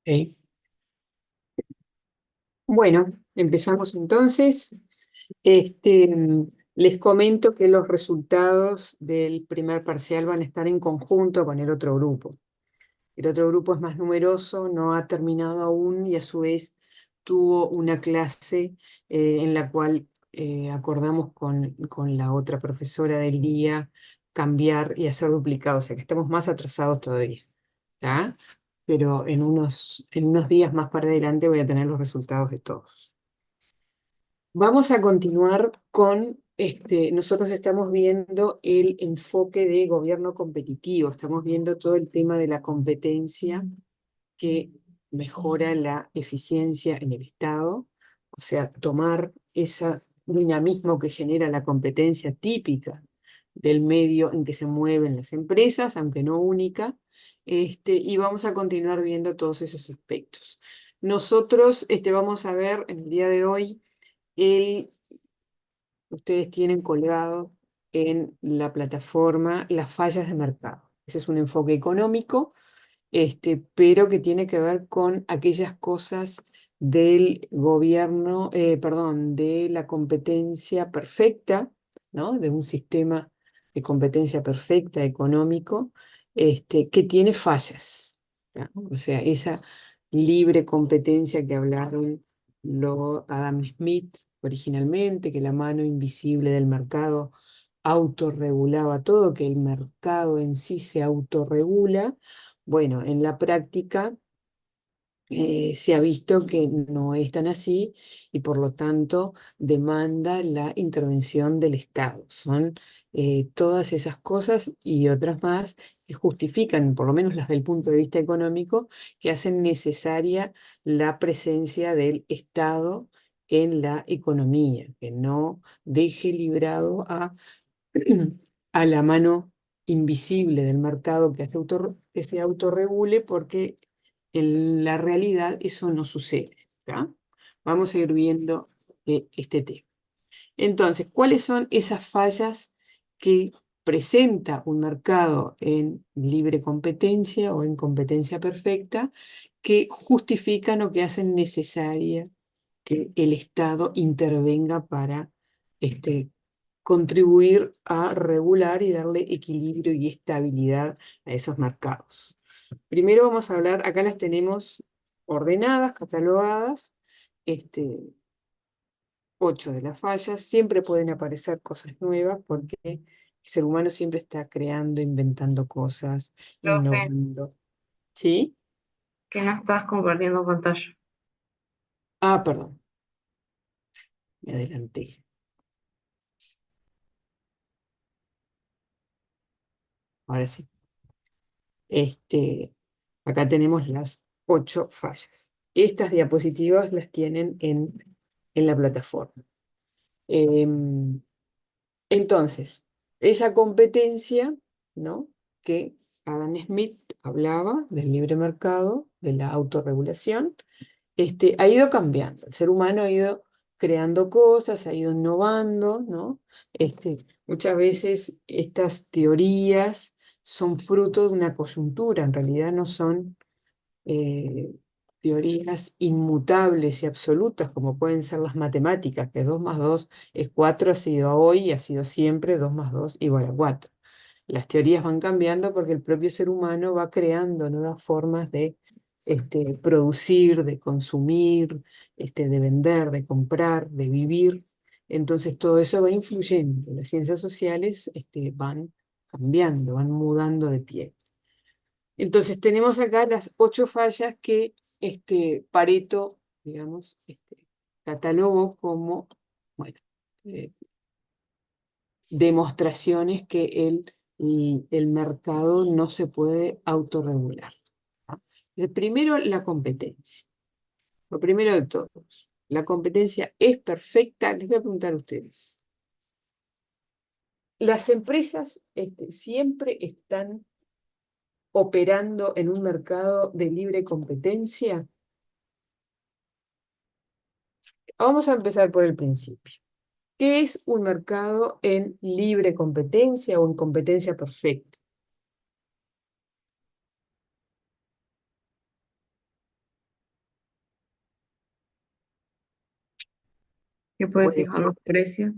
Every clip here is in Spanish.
Ok. Bueno, empezamos entonces. Les comento que los resultados del primer parcial van a estar en conjunto con el otro grupo. El otro grupo es más numeroso, no ha terminado aún y a su vez tuvo una clase en la cual acordamos con la otra profesora del día cambiar y hacer duplicado, o sea que estamos más atrasados todavía. ¿Tá? Pero en unos días más para adelante voy a tener los resultados de todos. Vamos a continuar con, nosotros estamos viendo el enfoque de gobierno competitivo, estamos viendo todo el tema de la competencia que mejora la eficiencia en el Estado, o sea, tomar ese dinamismo que genera la competencia típica del medio en que se mueven las empresas, aunque no única, y vamos a continuar viendo todos esos aspectos. Nosotros vamos a ver en el día de hoy el ustedes tienen colgado en la plataforma las fallas de mercado. Ese es un enfoque económico, pero que tiene que ver con aquellas cosas del gobierno, perdón, de la competencia perfecta, ¿no? De un sistema de competencia perfecta económico, que tiene fallas, ¿no? O sea, esa libre competencia que hablaron Adam Smith originalmente, que la mano invisible del mercado autorregulaba todo, que el mercado en sí se autorregula. Bueno, en la práctica se ha visto que no es tan así y por lo tanto demanda la intervención del Estado. Son todas esas cosas y otras más que justifican, por lo menos las del punto de vista económico, que hacen necesaria la presencia del Estado en la economía, que no deje librado a la mano invisible del mercado que se autorregule, porque en la realidad eso no sucede. ¿Tá? Vamos a ir viendo este tema. Entonces, ¿cuáles son esas fallas que presenta un mercado en libre competencia o en competencia perfecta que justifican o que hacen necesaria que el Estado intervenga para contribuir a regular y darle equilibrio y estabilidad a esos mercados? Primero vamos a hablar, acá las tenemos ordenadas, catalogadas, este, 8 de las fallas. Siempre pueden aparecer cosas nuevas porque el ser humano siempre está creando, inventando cosas, Profe, innovando. ¿Sí? que no estás compartiendo pantalla. Ah, perdón, me adelanté. Ahora sí. Este, Acá tenemos las 8 fallas. Estas diapositivas las tienen en la plataforma. Em, Entonces, esa competencia, ¿no? Que Adam Smith hablaba del libre mercado, de la autorregulación, ha ido cambiando. El ser humano ha ido creando cosas, ha ido innovando, ¿no? Muchas veces estas teorías son fruto de una coyuntura, en realidad no son eh, teorías inmutables y absolutas, como pueden ser las matemáticas, que 2 más 2 es 4, ha sido hoy y ha sido siempre 2 más 2 igual a 4. Las teorías van cambiando porque el propio ser humano va creando nuevas formas de producir, de consumir, de vender, de comprar, de vivir. Entonces todo eso va influyendo. Las ciencias sociales van cambiando, van mudando de pie. Entonces tenemos acá las 8 fallas que Pareto, digamos, catalogó como, bueno, eh, demostraciones que el mercado no se puede autorregular. ¿Ah? El primero, la competencia. Lo primero de todos, la competencia es perfecta. Les voy a preguntar a ustedes. ¿Las empresas siempre están operando en un mercado de libre competencia? Vamos a empezar por el principio. ¿Qué es un mercado en libre competencia o en competencia perfecta? ¿Qué puede puede, fijar los precios?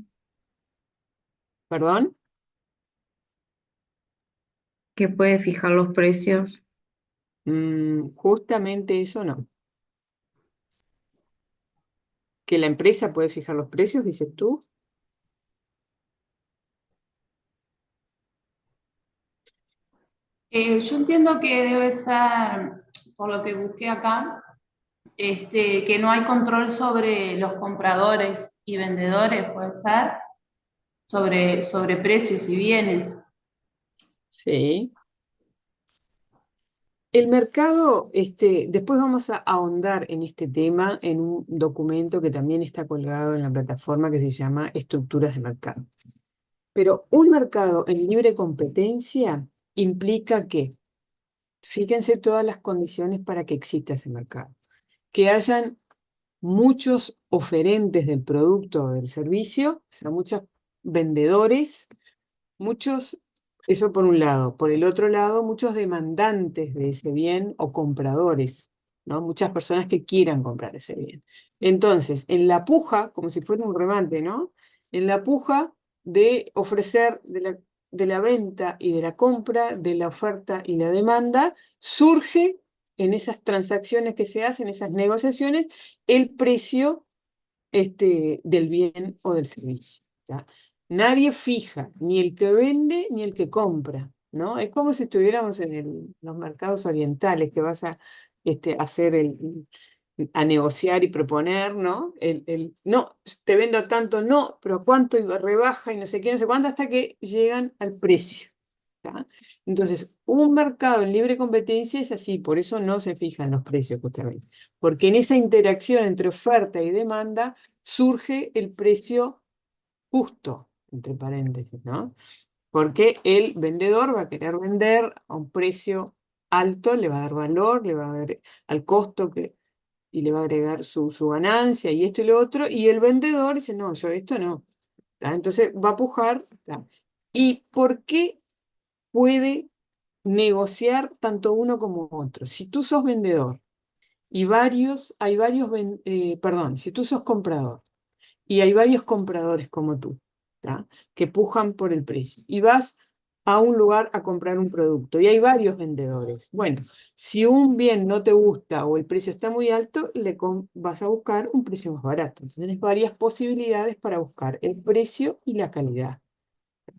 ¿perdón? ¿Qué puede fijar los precios? Justamente eso no. Que la empresa puede fijar los precios, dices tú. Yo entiendo que debe ser, por lo que busqué acá, que no hay control sobre los compradores y vendedores, puede ser, sobre precios y bienes. Sí. El mercado, después vamos a ahondar en este tema en un documento que también está colgado en la plataforma que se llama Estructuras de Mercado. Pero un mercado en libre competencia implica que, fíjense todas las condiciones para que exista ese mercado. Que hayan muchos oferentes del producto o del servicio, o sea, muchos vendedores, muchos, eso por un lado. Por el otro lado, muchos demandantes de ese bien o compradores, ¿no? Muchas personas que quieran comprar ese bien. Entonces, en la puja, como si fuera un remate, ¿no? En la puja de ofrecer de la venta y de la compra, de la oferta y la demanda, surge en esas transacciones que se hacen, esas negociaciones, el precio del bien o del servicio. ¿Ya? Nadie fija, ni el que vende ni el que compra, ¿no? Es como si estuviéramos en los mercados orientales, que vas a hacer a negociar y proponer, ¿no? No, te vendo tanto, no, pero cuánto y rebaja y no sé qué, no sé cuánto, hasta que llegan al precio. ¿Ya? Entonces, un mercado en libre competencia es así, por eso no se fijan los precios justamente, porque en esa interacción entre oferta y demanda surge el precio justo, entre paréntesis, ¿no? Porque el vendedor va a querer vender a un precio alto, le va a dar valor, le va a dar al costo y le va a agregar su ganancia y esto y lo otro, y el vendedor dice, no, yo esto no. ¿Tá? Entonces va a pujar. ¿Tá? ¿Y por qué puede negociar tanto uno como otro? Si tú sos vendedor y perdón, si tú sos comprador y hay varios compradores como tú, ¿tá? Que pujan por el precio. Y vas a un lugar a comprar un producto y hay varios vendedores. Bueno, si un bien no te gusta o el precio está muy alto, vas a buscar un precio más barato. Entonces, tienes varias posibilidades para buscar el precio y la calidad. ¿Tá?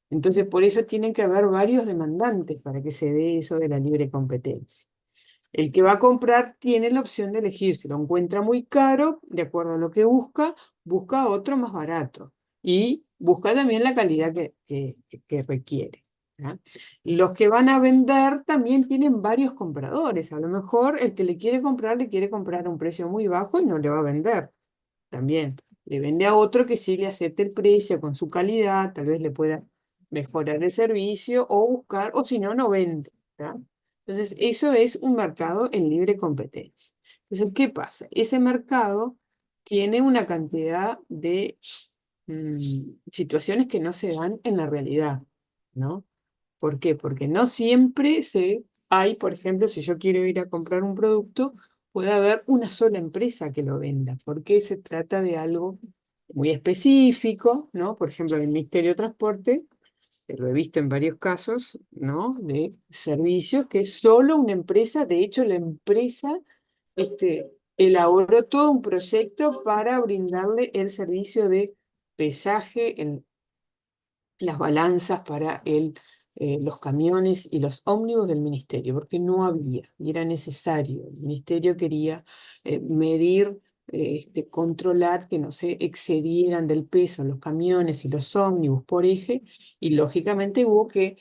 Entonces, por eso tienen que haber varios demandantes para que se dé eso de la libre competencia. El que va a comprar tiene la opción de elegir. Si lo encuentra muy caro, de acuerdo a lo que busca, busca otro más barato. Y busca también la calidad que requiere. ¿Ya? Los que van a vender también tienen varios compradores. A lo mejor el que le quiere comprar a un precio muy bajo y no le va a vender. También le vende a otro que sí le acepte el precio con su calidad, tal vez le pueda mejorar el servicio o buscar, o si no, no vende. ¿Ya? Entonces, eso es un mercado en libre competencia. Entonces, ¿qué pasa? Ese mercado tiene una cantidad de situaciones que no se dan en la realidad, ¿no? ¿Por qué? Porque no siempre hay, por ejemplo, si yo quiero ir a comprar un producto, puede haber una sola empresa que lo venda, porque se trata de algo muy específico, ¿no? Por ejemplo, en el Ministerio de Transporte, lo he visto en varios casos, ¿no? De servicios que solo una empresa, de hecho, la empresa elaboró todo un proyecto para brindarle el servicio de pesaje en las balanzas para los camiones y los ómnibus del ministerio, porque no había y era necesario. El ministerio quería medir, controlar que no se excedieran del peso los camiones y los ómnibus por eje, y lógicamente hubo que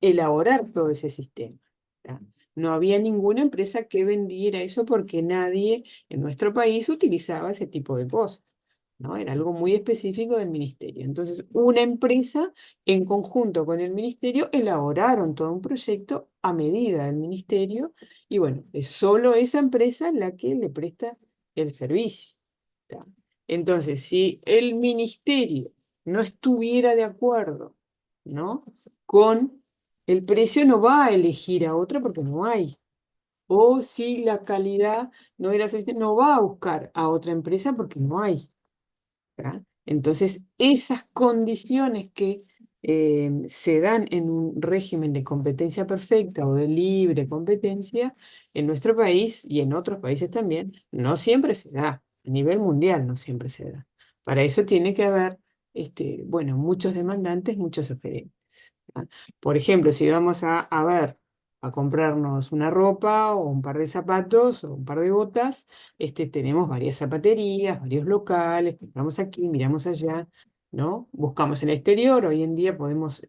elaborar todo ese sistema. ¿Tá? No había ninguna empresa que vendiera eso porque nadie en nuestro país utilizaba ese tipo de cosas. ¿No? Era algo muy específico del ministerio. Entonces, una empresa en conjunto con el ministerio elaboraron todo un proyecto a medida del ministerio y bueno, es solo esa empresa la que le presta el servicio. ¿Tá? Entonces, si el ministerio no estuviera de acuerdo, ¿no? Con el precio, no va a elegir a otra porque no hay. O si la calidad no era suficiente, no va a buscar a otra empresa porque no hay. ¿tá? Entonces, esas condiciones que se dan en un régimen de competencia perfecta o de libre competencia, en nuestro país y en otros países también, no siempre se da. A nivel mundial no siempre se da. Para eso tiene que haber, bueno, muchos demandantes, muchos oferentes. ¿Tá? Por ejemplo, si vamos a ver, a comprarnos una ropa o un par de zapatos o un par de botas, tenemos varias zapaterías, varios locales, compramos aquí, miramos allá, ¿no? Buscamos en el exterior, hoy en día podemos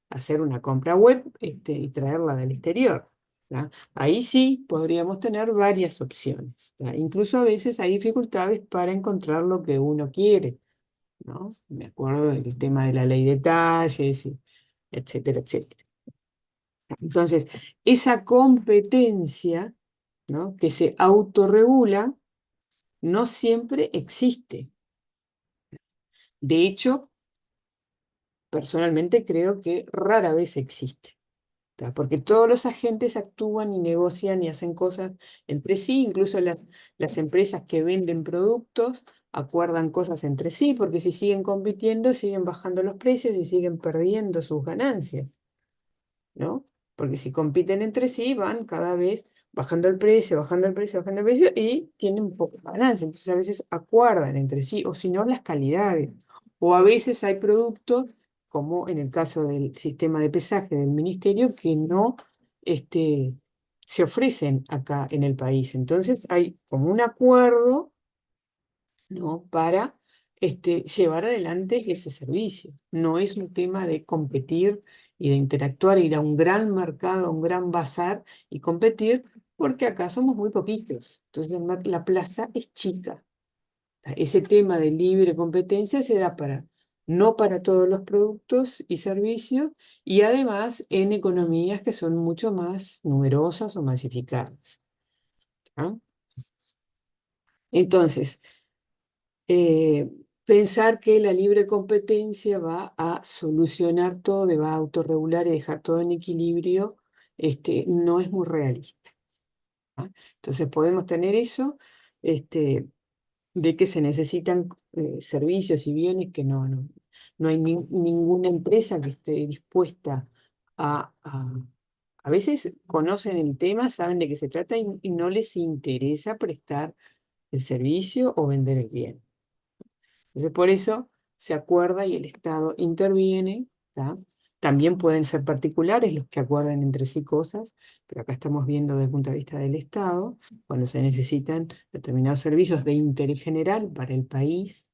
hacer una compra web y traerla del exterior. ¿Tá? Ahí sí podríamos tener varias opciones. ¿Tá? Incluso a veces hay dificultades para encontrar lo que uno quiere, ¿no? Me acuerdo del tema de la ley de talles, etcétera, etcétera. Entonces, esa competencia, ¿no? Que se autorregula, no siempre existe. De hecho, personalmente creo que rara vez existe, ¿tá? Porque todos los agentes actúan y negocian y hacen cosas entre sí, incluso las empresas que venden productos acuerdan cosas entre sí, porque si siguen compitiendo, siguen bajando los precios y siguen perdiendo sus ganancias, ¿no? Porque si compiten entre sí, van cada vez bajando el precio, bajando el precio, bajando el precio y tienen poca ganancia. Entonces a veces acuerdan entre sí, o si no, las calidades. O a veces hay productos, como en el caso del sistema de pesaje del ministerio, que no se ofrecen acá en el país. Entonces hay como un acuerdo, ¿no? Para llevar adelante ese servicio. No es un tema de competir y de interactuar, ir a un gran mercado, a un gran bazar y competir, porque acá somos muy poquitos. Entonces la plaza es chica. Ese tema de libre competencia se da no para todos los productos y servicios, y además en economías que son mucho más numerosas o masificadas. ¿Ah? Entonces, pensar que la libre competencia va a solucionar todo, y va a autorregular y dejar todo en equilibrio, no es muy realista. ¿Ah? Entonces podemos tener eso, de que se necesitan servicios y bienes que no hay ninguna empresa que esté dispuesta a veces conocen el tema, saben de qué se trata y no les interesa prestar el servicio o vender el bien. Entonces, por eso se acuerda y el Estado interviene, ¿tá? También pueden ser particulares los que acuerden entre sí cosas, pero acá estamos viendo desde el punto de vista del Estado, cuando se necesitan determinados servicios de interés general para el país,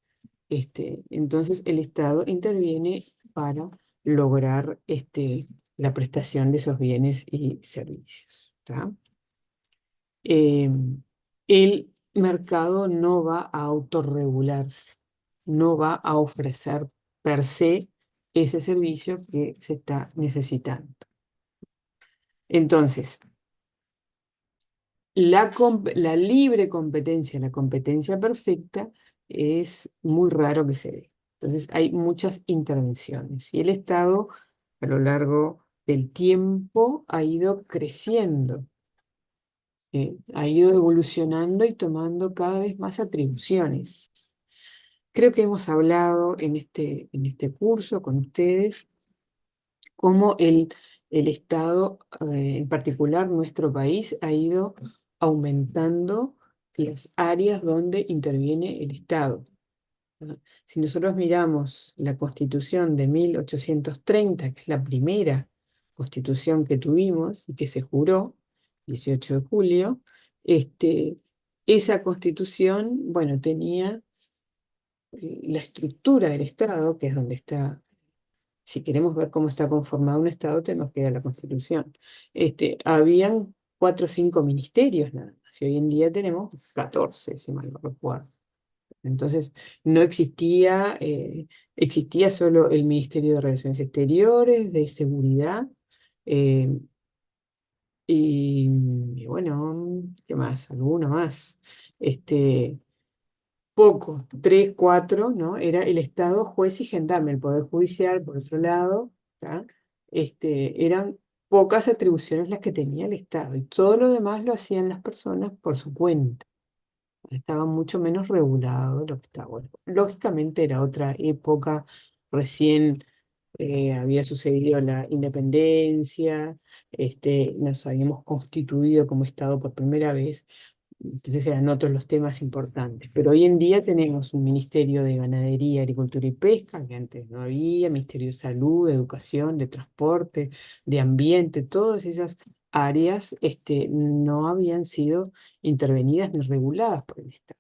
entonces el Estado interviene para lograr la prestación de esos bienes y servicios. ¿Tá? El mercado no va a autorregularse, no va a ofrecer per se ese servicio que se está necesitando. Entonces, la libre competencia, la competencia perfecta, es muy raro que se dé. Entonces, hay muchas intervenciones y el Estado a lo largo del tiempo ha ido creciendo. Ha ido evolucionando y tomando cada vez más atribuciones. Creo que hemos hablado en este curso con ustedes cómo el Estado, en particular nuestro país, ha ido aumentando las áreas donde interviene el Estado. ¿No? Si nosotros miramos la Constitución de 1830, que es la primera constitución que tuvimos y que se juró, 18 de julio, esa constitución, bueno, tenía la estructura del Estado, que es donde está, si queremos ver cómo está conformado un Estado, tenemos que ir a la Constitución. Habían 4 o 5 ministerios nada más, y hoy en día tenemos 14, si mal no recuerdo. Entonces, no existía solo el Ministerio de Relaciones Exteriores, de Seguridad, eh, y bueno, ¿qué más? Alguno más. Poco, 3, 4, ¿no? Era el Estado, juez y gendarme, el Poder Judicial, por otro lado, ¿tá? Eran pocas atribuciones las que tenía el Estado, y todo lo demás lo hacían las personas por su cuenta. estaba mucho menos regulado de lo que está ahora. Lógicamente era otra época, recién había sucedido la independencia, nos habíamos constituido como Estado por primera vez, entonces eran otros los temas importantes. Pero hoy en día tenemos un Ministerio de Ganadería, Agricultura y Pesca, que antes no había, Ministerio de Salud, de Educación, de Transporte, de Ambiente, todas esas áreas no habían sido intervenidas ni reguladas por el Estado.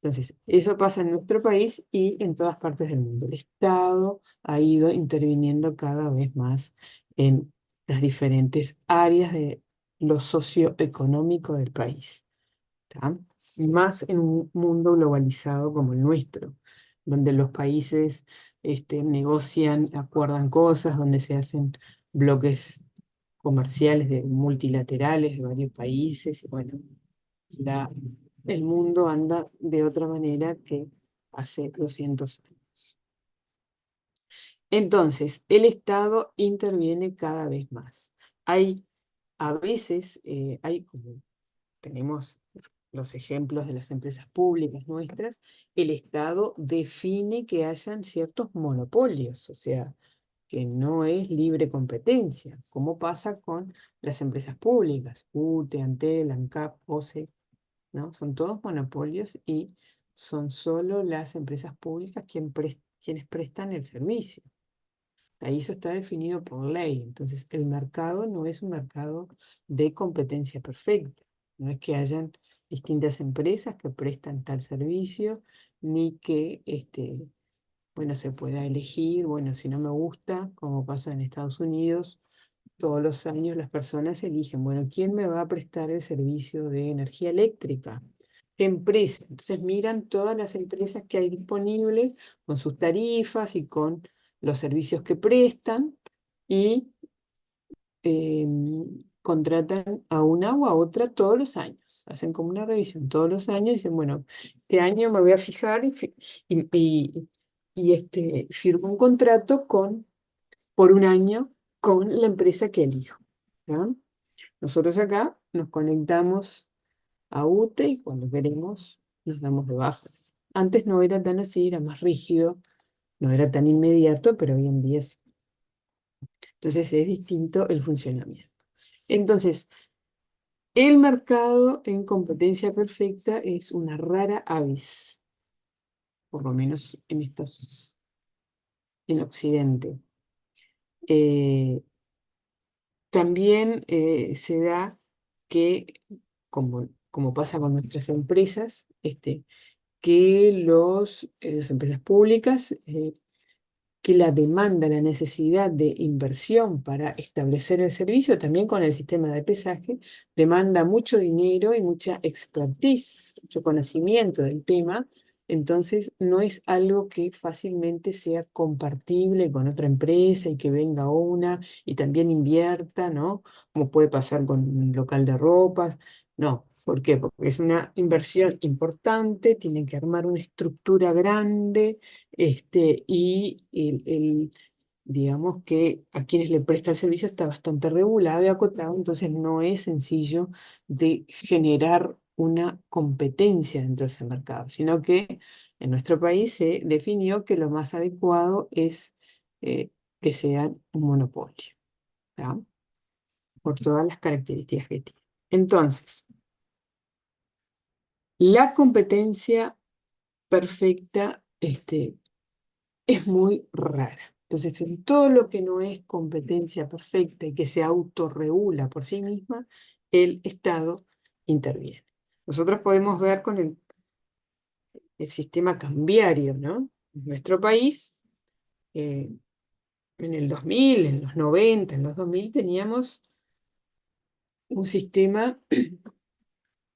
Entonces, eso pasa en nuestro país y en todas partes del mundo. El Estado ha ido interviniendo cada vez más en las diferentes áreas de lo socioeconómico del país. ¿Tá? Y más en un mundo globalizado como el nuestro, donde los países negocian, acuerdan cosas, donde se hacen bloques comerciales multilaterales de varios países. Y bueno, la, el mundo anda de otra manera que hace 200 años. Entonces, el Estado interviene cada vez más. A veces, como tenemos los ejemplos de las empresas públicas nuestras, el Estado define que hayan ciertos monopolios, o sea, que no es libre competencia, como pasa con las empresas públicas, UTE, Antel, ANCAP, OCE, ¿no? Son todos monopolios y son solo las empresas públicas quienes prestan el servicio. Ahí eso está definido por ley. Entonces, el mercado no es un mercado de competencia perfecta. No es que hayan distintas empresas que prestan tal servicio, ni que bueno, se pueda elegir, bueno, si no me gusta, como pasa en Estados Unidos, todos los años las personas eligen, bueno, ¿quién me va a prestar el servicio de energía eléctrica? ¿Qué empresa? Entonces miran todas las empresas que hay disponibles con sus tarifas y con los servicios que prestan y contratan a una o a otra todos los años. Hacen como una revisión todos los años y dicen, bueno, este año me voy a fijar y firmo un contrato por un año con la empresa que elijo. ¿Ya? Nosotros acá nos conectamos a UTE y cuando queremos nos damos de baja. Antes no era tan así, era más rígido, no era tan inmediato, pero hoy en día sí. Entonces es distinto el funcionamiento. Entonces, el mercado en competencia perfecta es una rara avis, por lo menos en Occidente. También se da que, como pasa con nuestras empresas, que las empresas públicas, que la demanda, la necesidad de inversión para establecer el servicio, también con el sistema de pesaje, demanda mucho dinero y mucha expertise, mucho conocimiento del tema. Entonces, no es algo que fácilmente sea compartible con otra empresa y que venga una y también invierta, ¿no? Como puede pasar con un local de ropas. No, ¿por qué? Porque es una inversión importante, tienen que armar una estructura grande, digamos que a quienes le presta el servicio está bastante regulado y acotado, entonces no es sencillo de generar una competencia dentro de ese mercado, sino que en nuestro país se definió que lo más adecuado es que sean un monopolio, ¿tá? Por todas las características que tiene. Entonces, la competencia perfecta, es muy rara. Entonces, en todo lo que no es competencia perfecta y que se autorregula por sí misma, el Estado interviene. Nosotros podemos ver con el sistema cambiario, ¿no? En nuestro país, eh, en el 2000, en los 90, en los 2000 teníamos un sistema,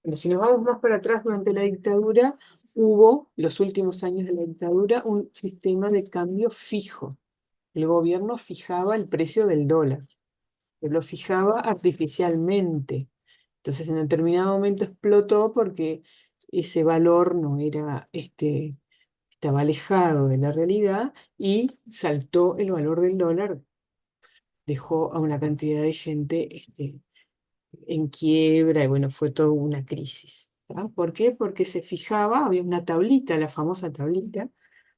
pero si nos vamos más para atrás durante la dictadura, hubo, los últimos años de la dictadura, un sistema de cambio fijo. El gobierno fijaba el precio del dólar, pero lo fijaba artificialmente. Entonces, en determinado momento explotó porque ese valor no era, estaba alejado de la realidad y saltó el valor del dólar, dejó a una cantidad de gente, en quiebra y bueno, fue toda una crisis. ¿tá? ¿Por qué? Porque se fijaba, había una tablita, la famosa tablita.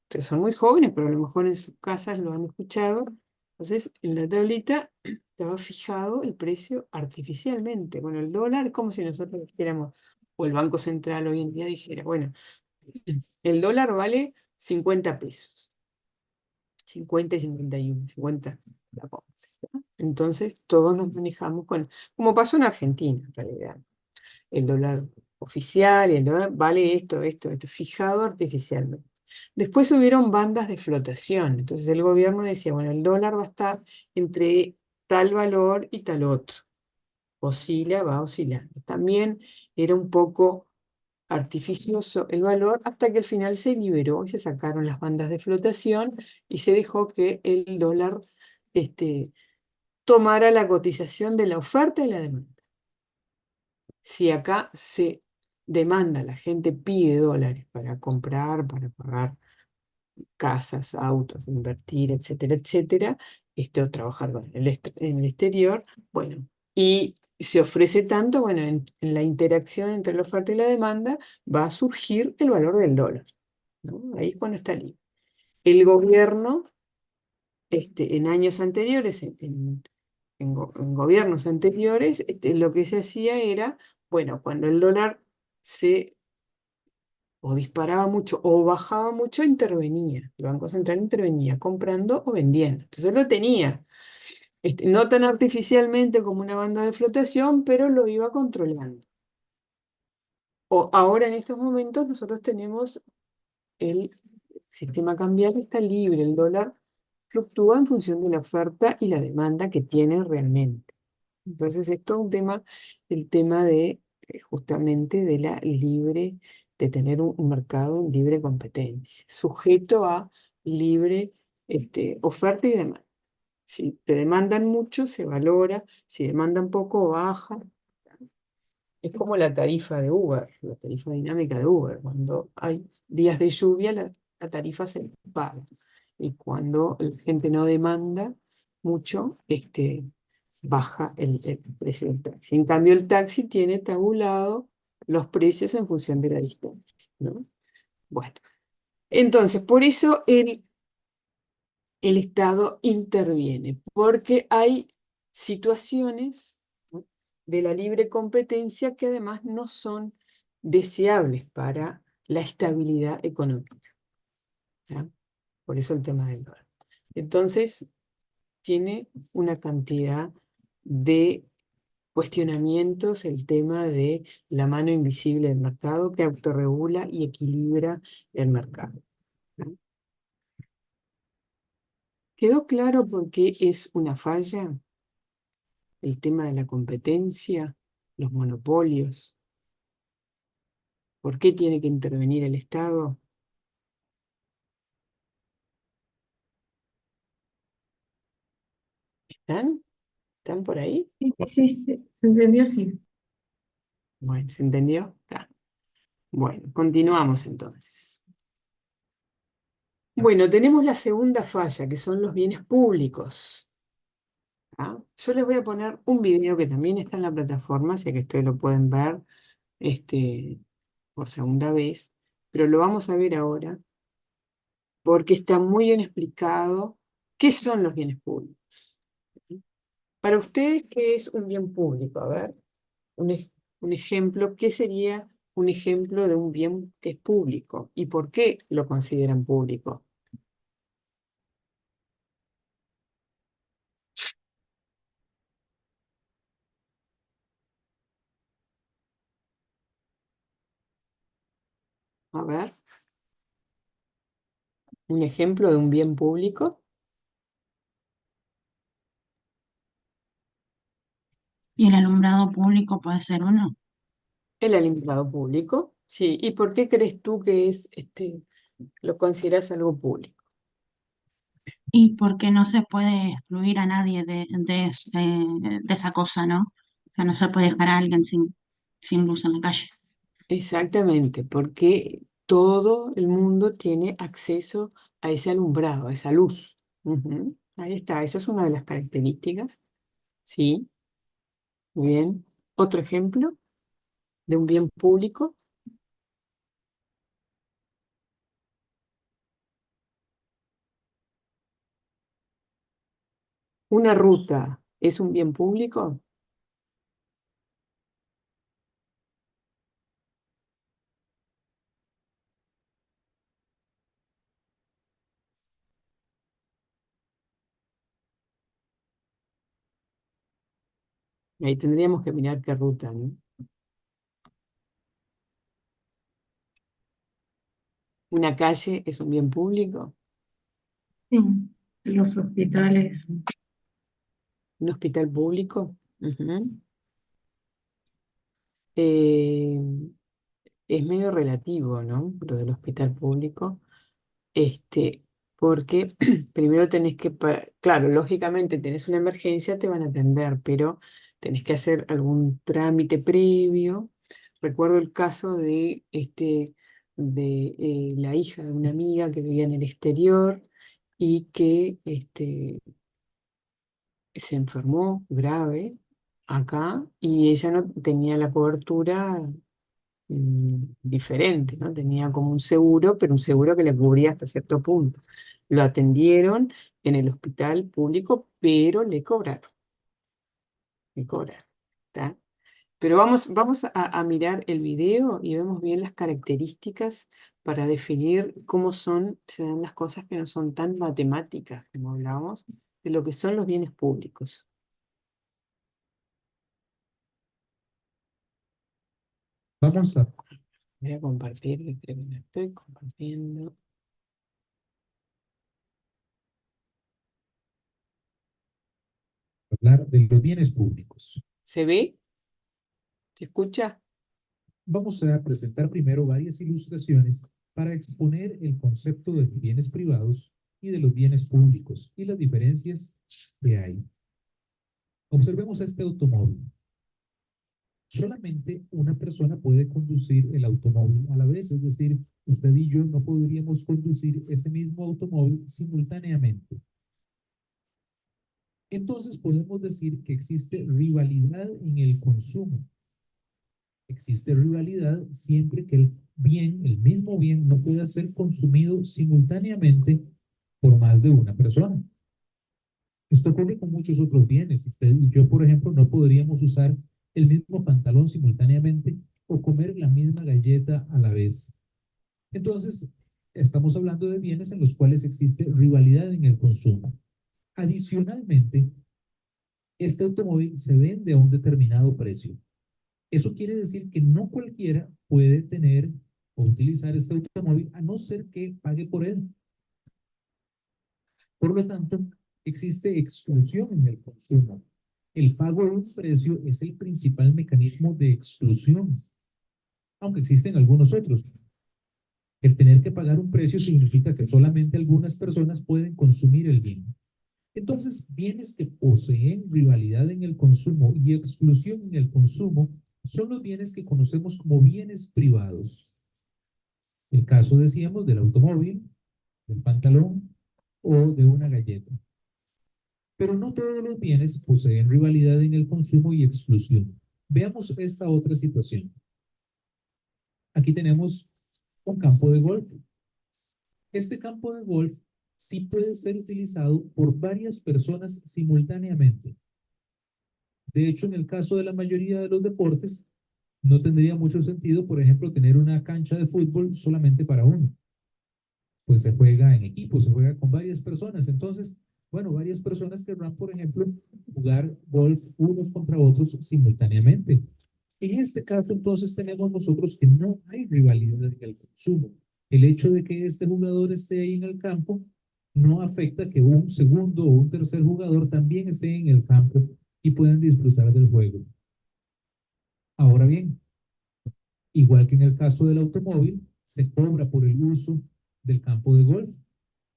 Ustedes son muy jóvenes, pero a lo mejor en sus casas lo han escuchado. Entonces, en la tablita estaba fijado el precio artificialmente. Bueno, el dólar es como si nosotros dijéramos, o el Banco Central hoy en día dijera, bueno, el dólar vale 50 pesos. 50 y 51, 50 la compra, ¿tá? Entonces, todos nos manejamos con, como pasó en Argentina, en realidad. El dólar oficial y el dólar vale esto, fijado artificialmente. Después hubieron bandas de flotación. Entonces el gobierno decía, bueno, el dólar va a estar entre tal valor y tal otro. Oscila, va oscilando. También era un poco artificioso el valor hasta que al final se liberó y se sacaron las bandas de flotación y se dejó que el dólar tomara la cotización de la oferta y la demanda. Si acá se demanda, la gente pide dólares para comprar, para pagar casas, autos, invertir, etcétera, etcétera, o trabajar en el exterior, bueno, y se ofrece tanto, bueno, en la interacción entre la oferta y la demanda va a surgir el valor del dólar, ¿no? Ahí es cuando está libre. El gobierno, en años anteriores, en gobiernos anteriores, lo que se hacía era, bueno, cuando el dólar se o disparaba mucho o bajaba mucho, intervenía. El Banco Central intervenía comprando o vendiendo. Entonces lo tenía, no tan artificialmente como una banda de flotación, pero lo iba controlando. O ahora en estos momentos nosotros tenemos el sistema cambiario está libre, el dólar fluctúa en función de la oferta y la demanda que tiene realmente. Entonces, esto es un tema, el tema de justamente de la libre, de tener un mercado en libre competencia, sujeto a libre oferta y demanda. Si te demandan mucho, se valora, si demandan poco, baja. Es como la tarifa de Uber, la tarifa dinámica de Uber. Cuando hay días de lluvia, la tarifa se paga. Y cuando la gente no demanda mucho, baja el precio del taxi. En cambio, el taxi tiene tabulado los precios en función de la distancia, ¿no? Bueno, entonces, por eso el Estado interviene, porque hay situaciones, ¿no?, de la libre competencia que además no son deseables para la estabilidad económica, ¿ya? Por eso el tema del dólar. Entonces, tiene una cantidad de cuestionamientos el tema de la mano invisible del mercado que autorregula y equilibra el mercado, ¿no? ¿Quedó claro por qué es una falla el tema de la competencia, los monopolios? ¿Por qué tiene que intervenir el Estado? ¿Están? ¿Están por ahí? Sí, sí, sí, sí, se entendió, sí. Bueno, ¿se entendió? Está. Bueno, continuamos entonces. Bueno, tenemos la segunda falla, que son los bienes públicos. ¿Ah? Yo les voy a poner un video que también está en la plataforma, así que ustedes lo pueden ver por segunda vez, pero lo vamos a ver ahora porque está muy bien explicado qué son los bienes públicos. Para ustedes, ¿qué es un bien público? A ver, un ejemplo, ¿qué sería un ejemplo de un bien que es público? ¿Y por qué lo consideran público? A ver, un ejemplo de un bien público. Y el alumbrado público puede ser uno. El alumbrado público, sí. ¿Y por qué crees tú que lo consideras algo público? Y porque no se puede excluir a nadie de esa cosa, ¿no? O sea, no se puede dejar a alguien sin luz en la calle. Exactamente, porque todo el mundo tiene acceso a ese alumbrado, a esa luz. Ujú, ahí está, esa es una de las características. Sí, muy bien. Otro ejemplo de un bien público. ¿Una ruta es un bien público? Ahí tendríamos que mirar qué ruta, ¿no? ¿Una calle es un bien público? Sí, los hospitales. ¿Un hospital público? Ujú. Eh, es medio relativo, ¿no? Lo del hospital público. Este, porque primero tenés que, claro, lógicamente tenés una emergencia, te van a atender, pero tenés que hacer algún trámite previo. Recuerdo el caso de la hija de una amiga que vivía en el exterior y que se enfermó grave acá y ella no tenía la cobertura diferente, ¿no? Tenía como un seguro, pero un seguro que le cubría hasta cierto punto. Lo atendieron en el hospital público, pero le cobraron, ¿tá? Pero vamos a mirar el video y vemos bien las características para definir cómo se dan las cosas que no son tan matemáticas, como hablábamos, de lo que son los bienes públicos. Vamos a Voy a compartir, que creo que la estoy compartiendo. hablar de los bienes públicos. ¿Se ve? ¿Se escucha? Vamos a presentar primero varias ilustraciones para exponer el concepto de los bienes privados y de los bienes públicos y las diferencias que hay. Observemos este automóvil. Solamente una persona puede conducir el automóvil a la vez, es decir, usted y yo no podríamos conducir ese mismo automóvil simultáneamente. Entonces podemos decir que existe rivalidad en el consumo. Existe rivalidad siempre que el mismo bien, no pueda ser consumido simultáneamente por más de una persona. Esto ocurre con muchos otros bienes. Usted y yo, por ejemplo, no podríamos usar el mismo pantalón simultáneamente o comer la misma galleta a la vez. Entonces, estamos hablando de bienes en los cuales existe rivalidad en el consumo. Adicionalmente, este automóvil se vende a un determinado precio. Eso quiere decir que no cualquiera puede tener o utilizar este automóvil a no ser que pague por él. Por lo tanto, existe exclusión en el consumo. El pago de un precio es el principal mecanismo de exclusión, aunque existen algunos otros. El tener que pagar un precio significa que solamente algunas personas pueden consumir el bien. Entonces, bienes que poseen rivalidad en el consumo y exclusión en el consumo son los bienes que conocemos como bienes privados. El caso, decíamos, del automóvil, del pantalón o de una galleta. Pero no todos los bienes poseen rivalidad en el consumo y exclusión. Veamos esta otra situación. Aquí tenemos un campo de golf. Este campo de golf sí puede ser utilizado por varias personas simultáneamente. De hecho, en el caso de la mayoría de los deportes, no tendría mucho sentido, por ejemplo, tener una cancha de fútbol solamente para uno. Pues se juega en equipo, se juega con varias personas. Entonces, bueno, varias personas querrán, por ejemplo, jugar golf unos contra otros simultáneamente. En este caso, entonces, tenemos nosotros que no hay rivalidad en el consumo. El hecho de que este jugador esté ahí en el campo no afecta que un segundo o un tercer jugador también esté en el campo y puedan disfrutar del juego. Ahora bien, igual que en el caso del automóvil, se cobra por el uso del campo de golf,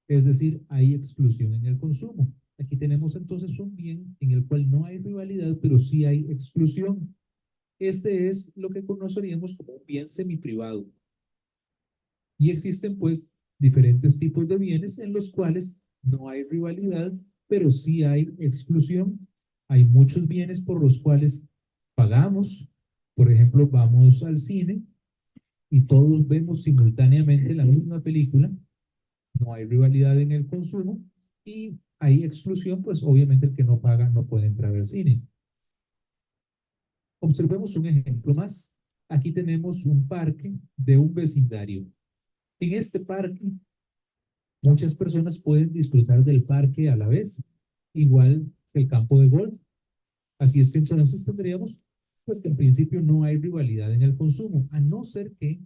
es decir, hay exclusión en el consumo. Aquí tenemos entonces un bien en el cual no hay rivalidad, pero sí hay exclusión. Este es lo que conoceríamos como un bien semiprivado. Y existen pues diferentes tipos de bienes en los cuales no hay rivalidad, pero sí hay exclusión. Hay muchos bienes por los cuales pagamos. Por ejemplo, vamos al cine y todos vemos simultáneamente la misma película. No hay rivalidad en el consumo y hay exclusión, pues obviamente el que no paga no puede entrar al cine. Observemos un ejemplo más. Aquí tenemos un parque de un vecindario. En este parque, muchas personas pueden disfrutar del parque a la vez, igual que el campo de golf. Así es que entonces tendríamos, pues que en principio no hay rivalidad en el consumo, a no ser que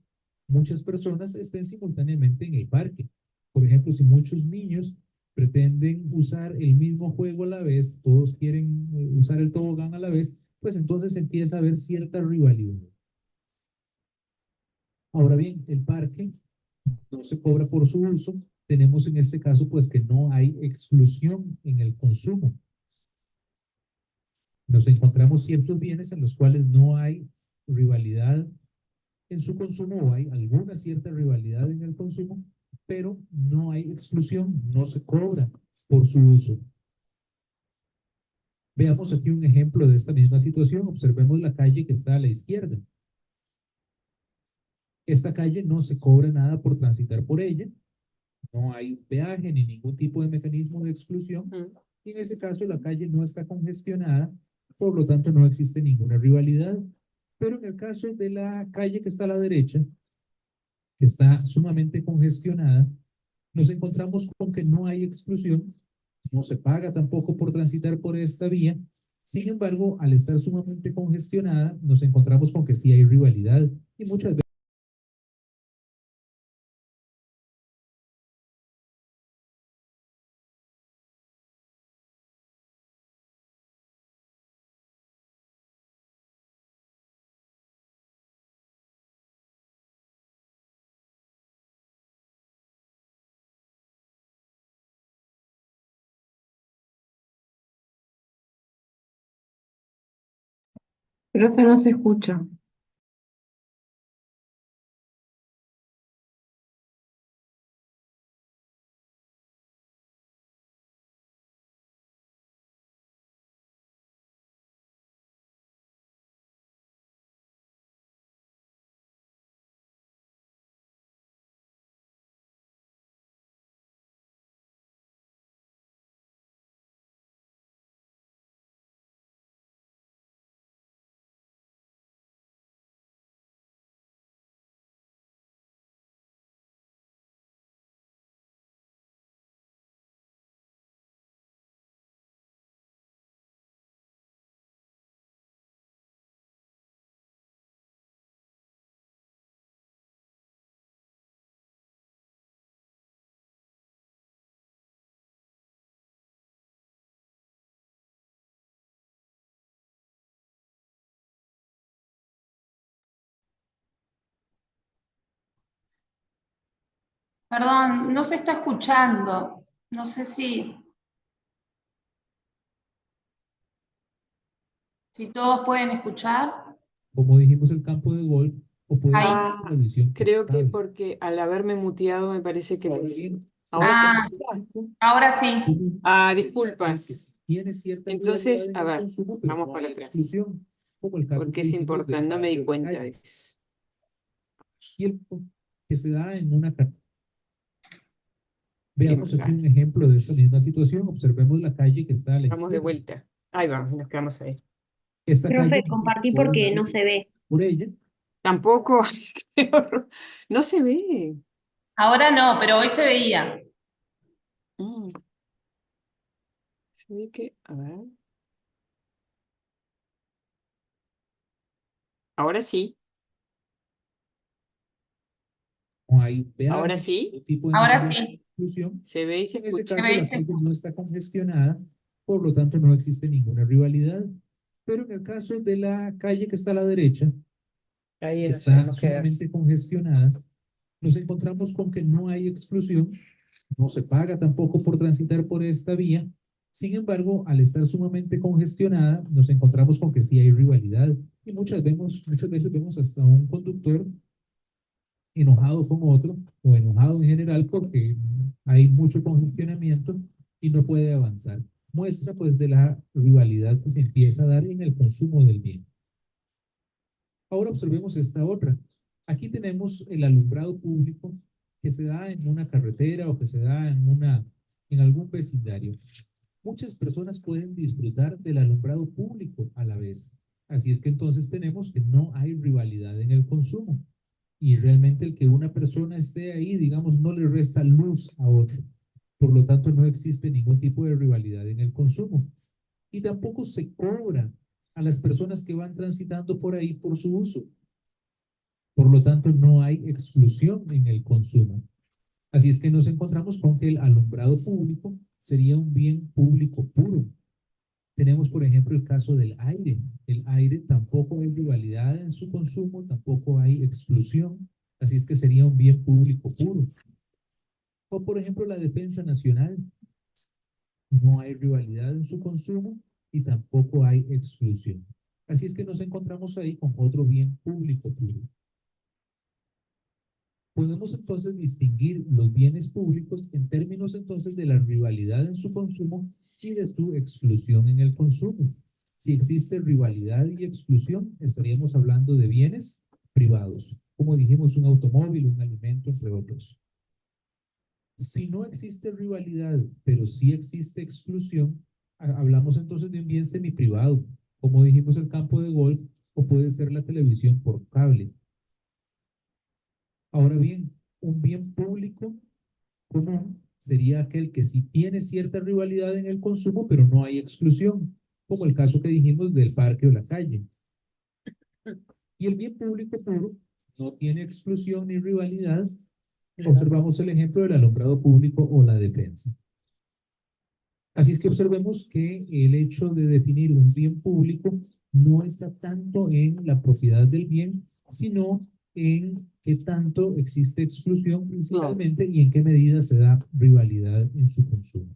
muchas personas estén simultáneamente en el parque. Por ejemplo, si muchos niños pretenden usar el mismo juego a la vez, todos quieren usar el tobogán a la vez, pues entonces empieza a haber cierta rivalidad. Ahora bien, el parque no se cobra por su uso. Tenemos en este caso, pues que no hay exclusión en el consumo. Nos encontramos ciertos bienes en los cuales no hay rivalidad en su consumo o hay alguna cierta rivalidad en el consumo, pero no hay exclusión, no se cobra por su uso. Veamos aquí un ejemplo de esta misma situación. Observemos la calle que está a la izquierda. Esta calle no se cobra nada por transitar por ella, no hay peaje ni ningún tipo de mecanismo de exclusión. Y en ese caso la calle no está congestionada, por lo tanto no existe ninguna rivalidad. Pero en el caso de la calle que está a la derecha, que está sumamente congestionada, nos encontramos con que no hay exclusión, no se paga tampoco por transitar por esta vía. Sin embargo, al estar sumamente congestionada, nos encontramos con que sí hay rivalidad y muchas veces Profe, no se escucha. Perdón, no se está escuchando. No sé si todos pueden escuchar. como dijimos, el campo de golf, o puede Ahí. ser la visión Creo que portable. porque al haberme muteado me parece que Ahora les... bien, Ahora se Ah, escucha. ahora sí. Disculpas. tiene cierta Entonces, rivalidad en a el ver, consumo, pero vamos no para hay atrás. exclusión, como el caso Porque que es dijimos del importante, no me di patio de cuenta de calle. eso. Y el que se da en una Qué Veamos aquí mal. un ejemplo de esta misma situación. Observemos la calle que está a la Vamos de izquierda. vuelta. Ahí vamos, nos quedamos ahí. Esta calle Profe, compartí cobra porque nada no se ve. por ella. Tampoco. Qué horror. No se ve. Ahora no, pero hoy se veía. Mm, Se ve que, a ver. Ahora sí. No hay peaje, Ahora sí. ningún tipo de Ahora mecanismo de sí. exclusión. Se ve y se En ese escucha. caso, ve y la se calle escucha. no está congestionada, por lo tanto, no existe ninguna rivalidad. Pero en el caso de la calle que está a la derecha, Ahí que nos está debemos quedar. sumamente congestionada, nos encontramos con que no hay exclusión, no se paga tampoco por transitar por esta vía. Sin embargo, al estar sumamente congestionada, nos encontramos con que sí hay rivalidad y muchas veces vemos hasta un conductor enojado con otro o enojado en general porque hay mucho congestionamiento y no puede avanzar. Muestra pues de la rivalidad que se empieza a dar en el consumo del bien. Ahora observemos esta otra. Aquí tenemos el alumbrado público que se da en una carretera o que se da en en algún vecindario, muchas personas pueden disfrutar del alumbrado público a la vez. Así es que entonces tenemos que no hay rivalidad en el consumo. Y realmente el que una persona esté ahí, digamos, no le resta luz a otro. Por lo tanto, no existe ningún tipo de rivalidad en el consumo. Y tampoco se cobra a las personas que van transitando por ahí por su uso. Por lo tanto, no hay exclusión en el consumo. Así es que nos encontramos con que el alumbrado público sería un bien público puro. Tenemos, por ejemplo, el caso del aire. El aire tampoco hay rivalidad en su consumo, tampoco hay exclusión, así es que sería un bien público puro. O, por ejemplo, la defensa nacional. No hay rivalidad en su consumo y tampoco hay exclusión. Así es que nos encontramos ahí con otro bien público puro. Podemos entonces distinguir los bienes públicos en términos entonces de la rivalidad en su consumo y de su exclusión en el consumo. Si existe rivalidad y exclusión, estaríamos hablando de bienes privados, como dijimos, un automóvil, un alimento, entre otros. Si no existe rivalidad, pero sí existe exclusión, hablamos entonces de un bien semiprivado, como dijimos el campo de golf, o puede ser la televisión por cable. Ahora bien, un bien público común sería aquel que sí tiene cierta rivalidad en el consumo, pero no hay exclusión, como el caso que dijimos del parque o la calle. Y el bien público puro no tiene exclusión ni rivalidad. Observamos el ejemplo del alumbrado público o la defensa. Así es que observemos que el hecho de definir un bien público no está tanto en la propiedad del bien, sino en qué tanto existe exclusión principalmente y en qué medida se da rivalidad en su consumo.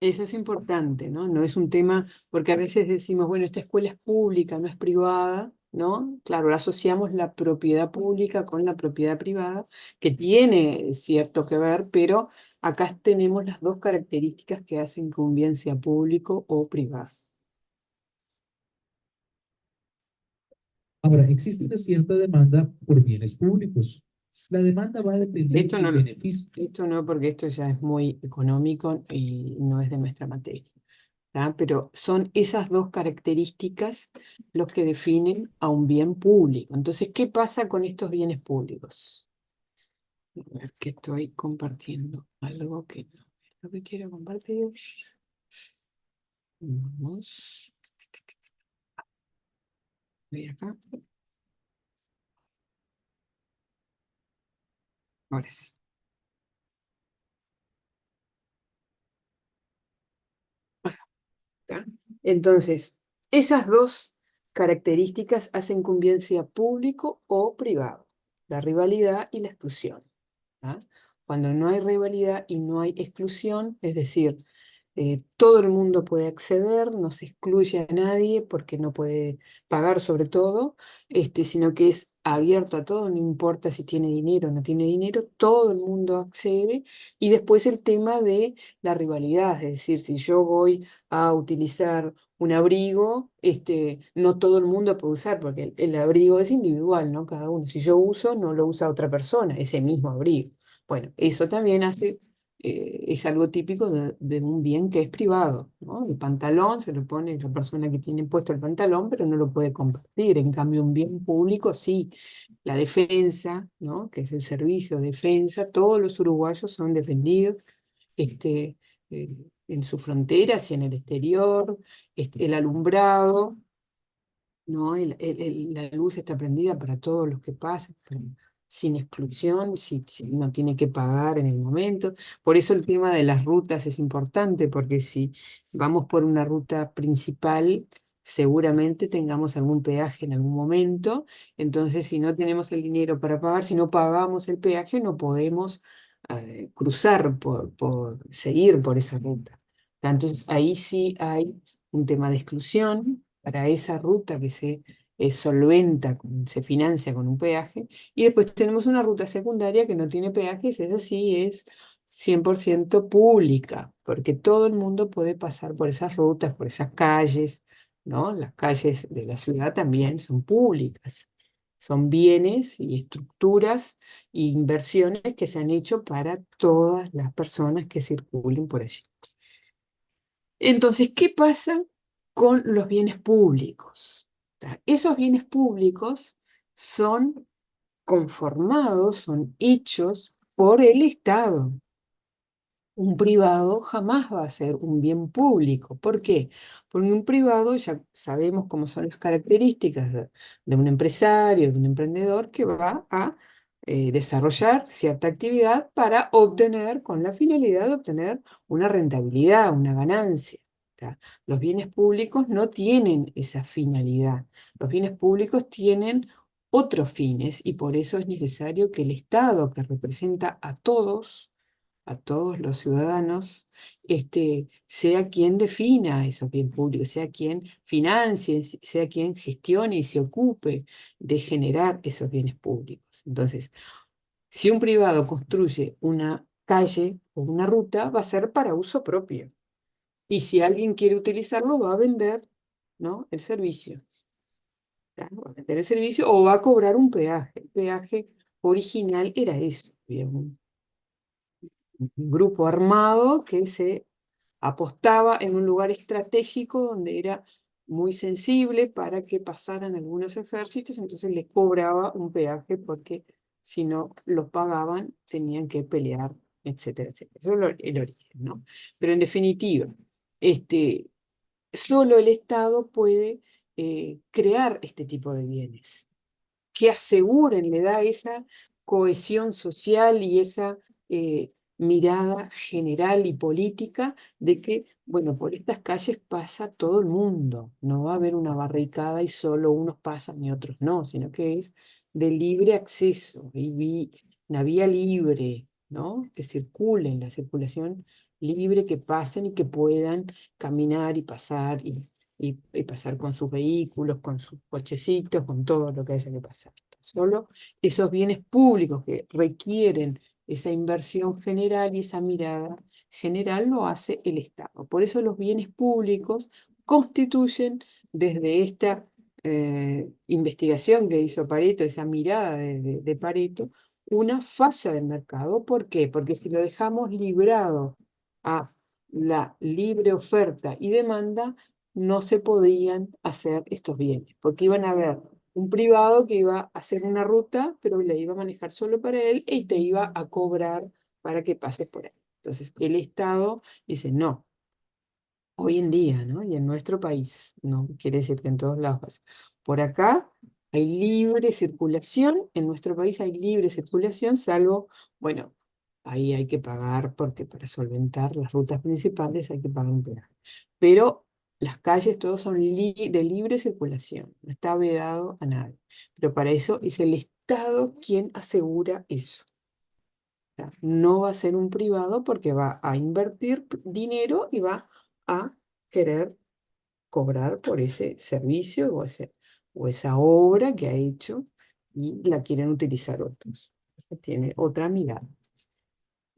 Eso es importante, ¿no? No es un tema, porque a veces decimos, bueno, esta escuela es pública, no es privada, ¿no? Claro, asociamos la propiedad pública con la propiedad privada, que tiene cierto que ver, pero acá tenemos las dos características que hacen que un bien sea público o privado. Ahora, existe una cierta demanda por bienes públicos. La demanda va a depender Esto del no, beneficio. esto no, porque esto ya es muy económico y no es de nuestra materia. ¿Tá? Pero son esas dos características los que definen a un bien público. Entonces, ¿qué pasa con estos bienes públicos? A ver, que estoy compartiendo algo que no es lo que quiero compartir. Vamos. Voy acá. Ahora sí. ¿Tá? Entonces, esas dos características hacen que un bien sea público o privado. La rivalidad y la exclusión. ¿Tá? Cuando no hay rivalidad y no hay exclusión, es decir, todo el mundo puede acceder, no se excluye a nadie porque no puede pagar sobre todo, sino que es abierto a todo, no importa si tiene dinero o no tiene dinero, todo el mundo accede. Y después el tema de la rivalidad, es decir, si yo voy a utilizar un abrigo, no todo el mundo puede usar, porque el abrigo es individual, ¿no? Cada uno. Si yo uso, no lo usa otra persona, ese mismo abrigo. Bueno, eso también es algo típico de un bien que es privado, ¿no? El pantalón se lo pone la persona que tiene puesto el pantalón, pero no lo puede compartir. En cambio, un bien público sí. La defensa, ¿no? Que es el servicio de defensa, todos los uruguayos son defendidos eh, en sus fronteras y en el exterior. El alumbrado, ¿no? La luz está prendida para todos los que pasen, sin exclusión, si no tiene que pagar en el momento. Por eso el tema de las rutas es importante, porque si vamos por una ruta principal, seguramente tengamos algún peaje en algún momento. Entonces, si no tenemos el dinero para pagar, si no pagamos el peaje, no podemos cruzar por seguir por esa ruta. Entonces, ahí sí hay un tema de exclusión para esa ruta que se solventa, se financia con un peaje, y después tenemos una ruta secundaria que no tiene peajes, esa sí es 100% pública, porque todo el mundo puede pasar por esas rutas, por esas calles, ¿no? Las calles de la ciudad también son públicas. Son bienes y estructuras e inversiones que se han hecho para todas las personas que circulen por allí. Entonces, ¿qué pasa con los bienes públicos? Esos bienes públicos son conformados, son hechos por el Estado. Un privado jamás va a ser un bien público. ¿Por qué? Porque un privado ya sabemos cómo son las características de un empresario, de un emprendedor que va a desarrollar cierta actividad para obtener, con la finalidad de obtener una rentabilidad, una ganancia. ¿Tá? Los bienes públicos no tienen esa finalidad. Los bienes públicos tienen otros fines y por eso es necesario que el Estado, que representa a todos los ciudadanos, sea quien defina esos bienes públicos, sea quien financie, sea quien gestione y se ocupe de generar esos bienes públicos. Entonces, si un privado construye una calle o una ruta, va a ser para uso propio. Y si alguien quiere utilizarlo, va a vender, ¿no?, el servicio. ¿Tá? Va a vender el servicio o va a cobrar un peaje. El peaje original era eso. Había un grupo armado que se apostaba en un lugar estratégico donde era muy sensible para que pasaran algunos ejércitos, entonces les cobraba un peaje porque si no lo pagaban tenían que pelear, etcétera, etcétera. Eso es el origen, ¿no? Pero en definitiva, solo el Estado puede crear este tipo de bienes que aseguren, le da esa cohesión social y esa mirada general y política de que, bueno, por estas calles pasa todo el mundo, no va a haber una barricada y solo unos pasan y otros no, sino que es de libre acceso, y una vía libre, ¿no? Que circulen, la circulación libre, que pasen y que puedan caminar y pasar y pasar con sus vehículos, con sus cochecitos, con todo lo que haya que pasar. Solo esos bienes públicos que requieren esa inversión general y esa mirada general lo hace el Estado. Por eso los bienes públicos constituyen, desde esta investigación que hizo Pareto, esa mirada de Pareto, una falla del mercado. ¿Por qué? Porque si lo dejamos librado a la libre oferta y demanda, no se podían hacer estos bienes, porque iban a haber un privado que iba a hacer una ruta, pero la iba a manejar solo para él y te iba a cobrar para que pases por ahí. Entonces, el Estado dice, no, hoy en día, ¿no? Y en nuestro país, no quiere decir que en todos lados. Por acá hay libre circulación, en nuestro país hay libre circulación, salvo, bueno, ahí hay que pagar, porque para solventar las rutas principales hay que pagar un peaje. Pero las calles todos son de libre circulación, no está vedado a nadie. Pero para eso es el Estado quien asegura eso. Sea, no va a ser un privado porque va a invertir dinero y va a querer cobrar por ese servicio o esa obra que ha hecho y la quieren utilizar otros. Tiene otra mirada.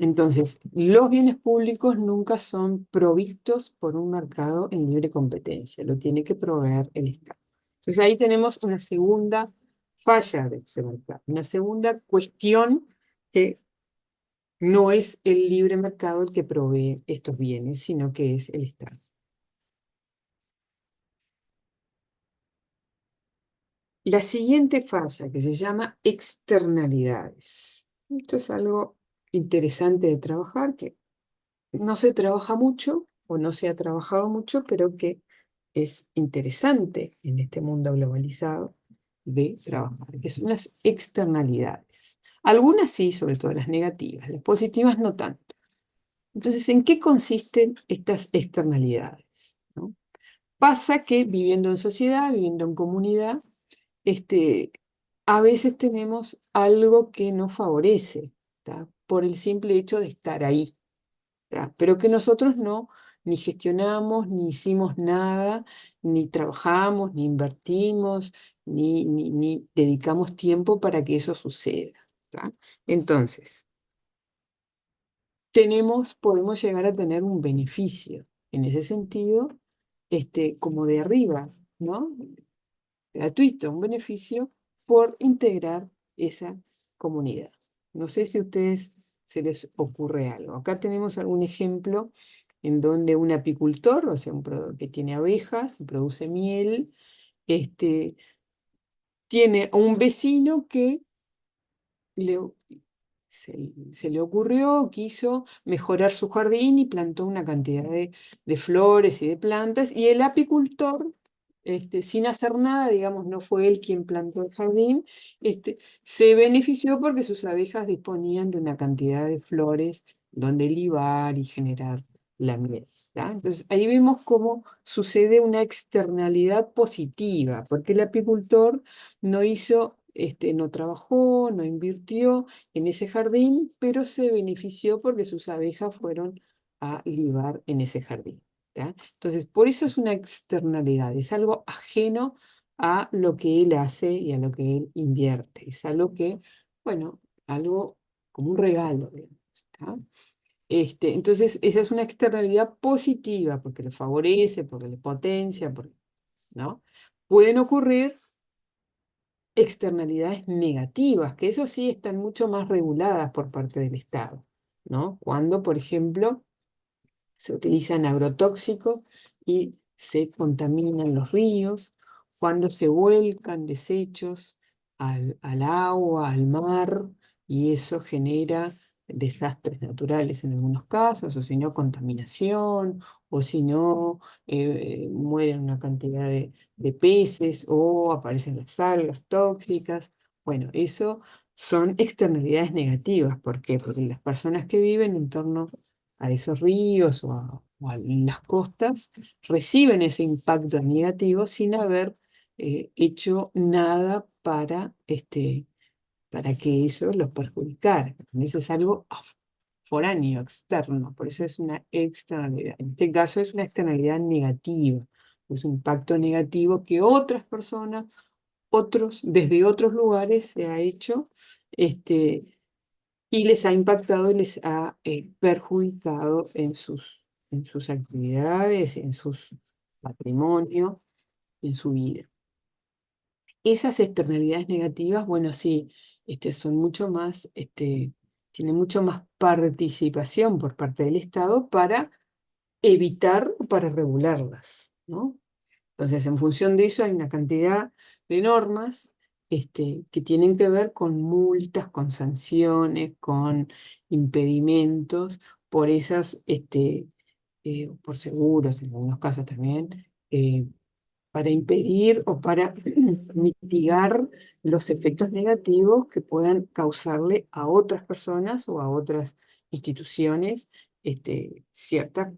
Entonces, los bienes públicos nunca son provistos por un mercado en libre competencia, lo tiene que proveer el Estado. Entonces ahí tenemos una segunda falla de ese mercado, una segunda cuestión que no es el libre mercado el que provee estos bienes, sino que es el Estado. La siguiente falla, que se llama externalidades. Esto es algo interesante de trabajar, que no se trabaja mucho o no se ha trabajado mucho, pero que es interesante en este mundo globalizado de trabajar, que son las externalidades. Algunas sí, sobre todo las negativas, las positivas no tanto. Entonces, ¿en qué consisten estas externalidades? ¿No? Pasa que viviendo en sociedad, viviendo en comunidad, a veces tenemos algo que nos favorece, ¿tá? Por el simple hecho de estar ahí, ¿tá? Pero que nosotros no ni gestionamos, ni hicimos nada, ni trabajamos, ni invertimos, ni dedicamos tiempo para que eso suceda, ¿tá? Entonces, podemos llegar a tener un beneficio en ese sentido, como de arriba, ¿no? Gratuito, un beneficio por integrar esa comunidad. No sé si a ustedes se les ocurre algo. Acá tenemos algún ejemplo en donde un apicultor, o sea, que tiene abejas y produce miel, tiene a un vecino que se le ocurrió, quiso mejorar su jardín y plantó una cantidad de flores y de plantas, y el apicultor, sin hacer nada, digamos, no fue él quien plantó el jardín, se benefició porque sus abejas disponían de una cantidad de flores donde libar y generar la miel. ¿Tá? Entonces ahí vemos cómo sucede una externalidad positiva, porque el apicultor no hizo, no trabajó, no invirtió en ese jardín, pero se benefició porque sus abejas fueron a libar en ese jardín. ¿Tá? Entonces, por eso es una externalidad, es algo ajeno a lo que él hace y a lo que él invierte. Es algo que, bueno, algo como un regalo, digamos, ¿tá? Entonces, esa es una externalidad positiva porque le favorece, porque le potencia, ¿no? Pueden ocurrir externalidades negativas, que eso sí están mucho más reguladas por parte del Estado, ¿no? Cuando, por ejemplo, se utilizan agrotóxicos y se contaminan los ríos, cuando se vuelcan desechos al agua, al mar, y eso genera desastres naturales en algunos casos, o si no, contaminación, o si no, mueren una cantidad de peces, o aparecen las algas tóxicas. Bueno, eso son externalidades negativas. ¿Por qué? Porque las personas que viven en torno a esos ríos o a las costas reciben ese impacto negativo sin haber hecho nada para que eso los perjudicara. Eso es algo foráneo, externo, por eso es una externalidad. En este caso es una externalidad negativa, es un impacto negativo que otras personas, desde otros lugares se ha hecho, y les ha impactado y les ha perjudicado en sus actividades, en su patrimonio, en su vida. Esas externalidades negativas, bueno, sí, son mucho más, tienen mucho más participación por parte del Estado para evitar o para regularlas, ¿no? Entonces, en función de eso hay una cantidad de normas que tienen que ver con multas, con sanciones, con impedimentos, por esas, por seguros en algunos casos también, para impedir o para mitigar los efectos negativos que puedan causarle a otras personas o a otras instituciones cierta,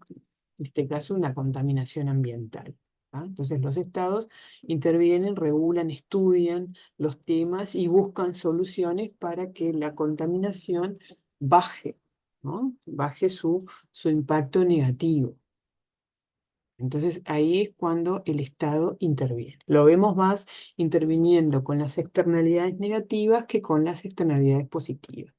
en este caso, una contaminación ambiental. ¿Ah? Entonces los estados intervienen, regulan, estudian los temas y buscan soluciones para que la contaminación baje, ¿no? Baje su impacto negativo. Entonces ahí es cuando el Estado interviene. Lo vemos más interviniendo con las externalidades negativas que con las externalidades positivas,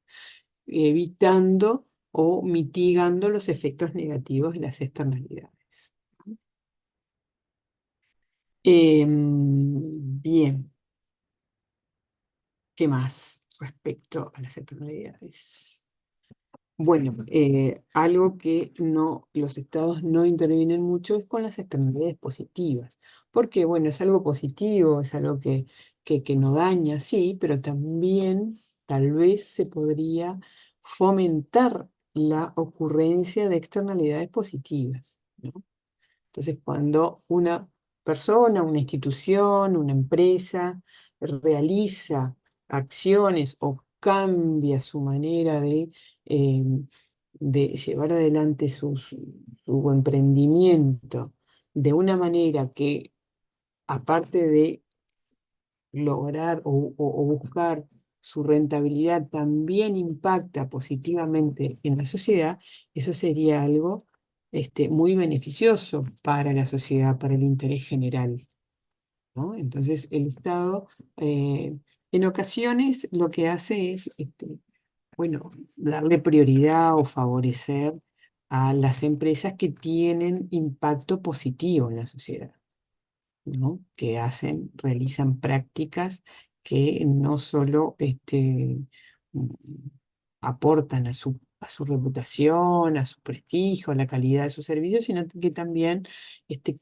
evitando o mitigando los efectos negativos de las externalidades. Bien, ¿qué más respecto a las externalidades? Bueno, algo que los estados no intervienen mucho es con las externalidades positivas, porque bueno, es algo positivo, es algo que no daña, sí, pero también tal vez se podría fomentar la ocurrencia de externalidades positivas, ¿no? Entonces, cuando una persona, una institución, una empresa realiza acciones o cambia su manera eh, de llevar adelante su emprendimiento de una manera que, aparte de lograr o buscar su rentabilidad, también impacta positivamente en la sociedad, eso sería algo muy beneficioso para la sociedad, para el interés general, ¿no? Entonces, el Estado en ocasiones lo que hace es, bueno, darle prioridad o favorecer a las empresas que tienen impacto positivo en la sociedad, ¿no? Que realizan prácticas que no solo mm, aportan a su reputación, a su prestigio, a la calidad de sus servicios, sino que también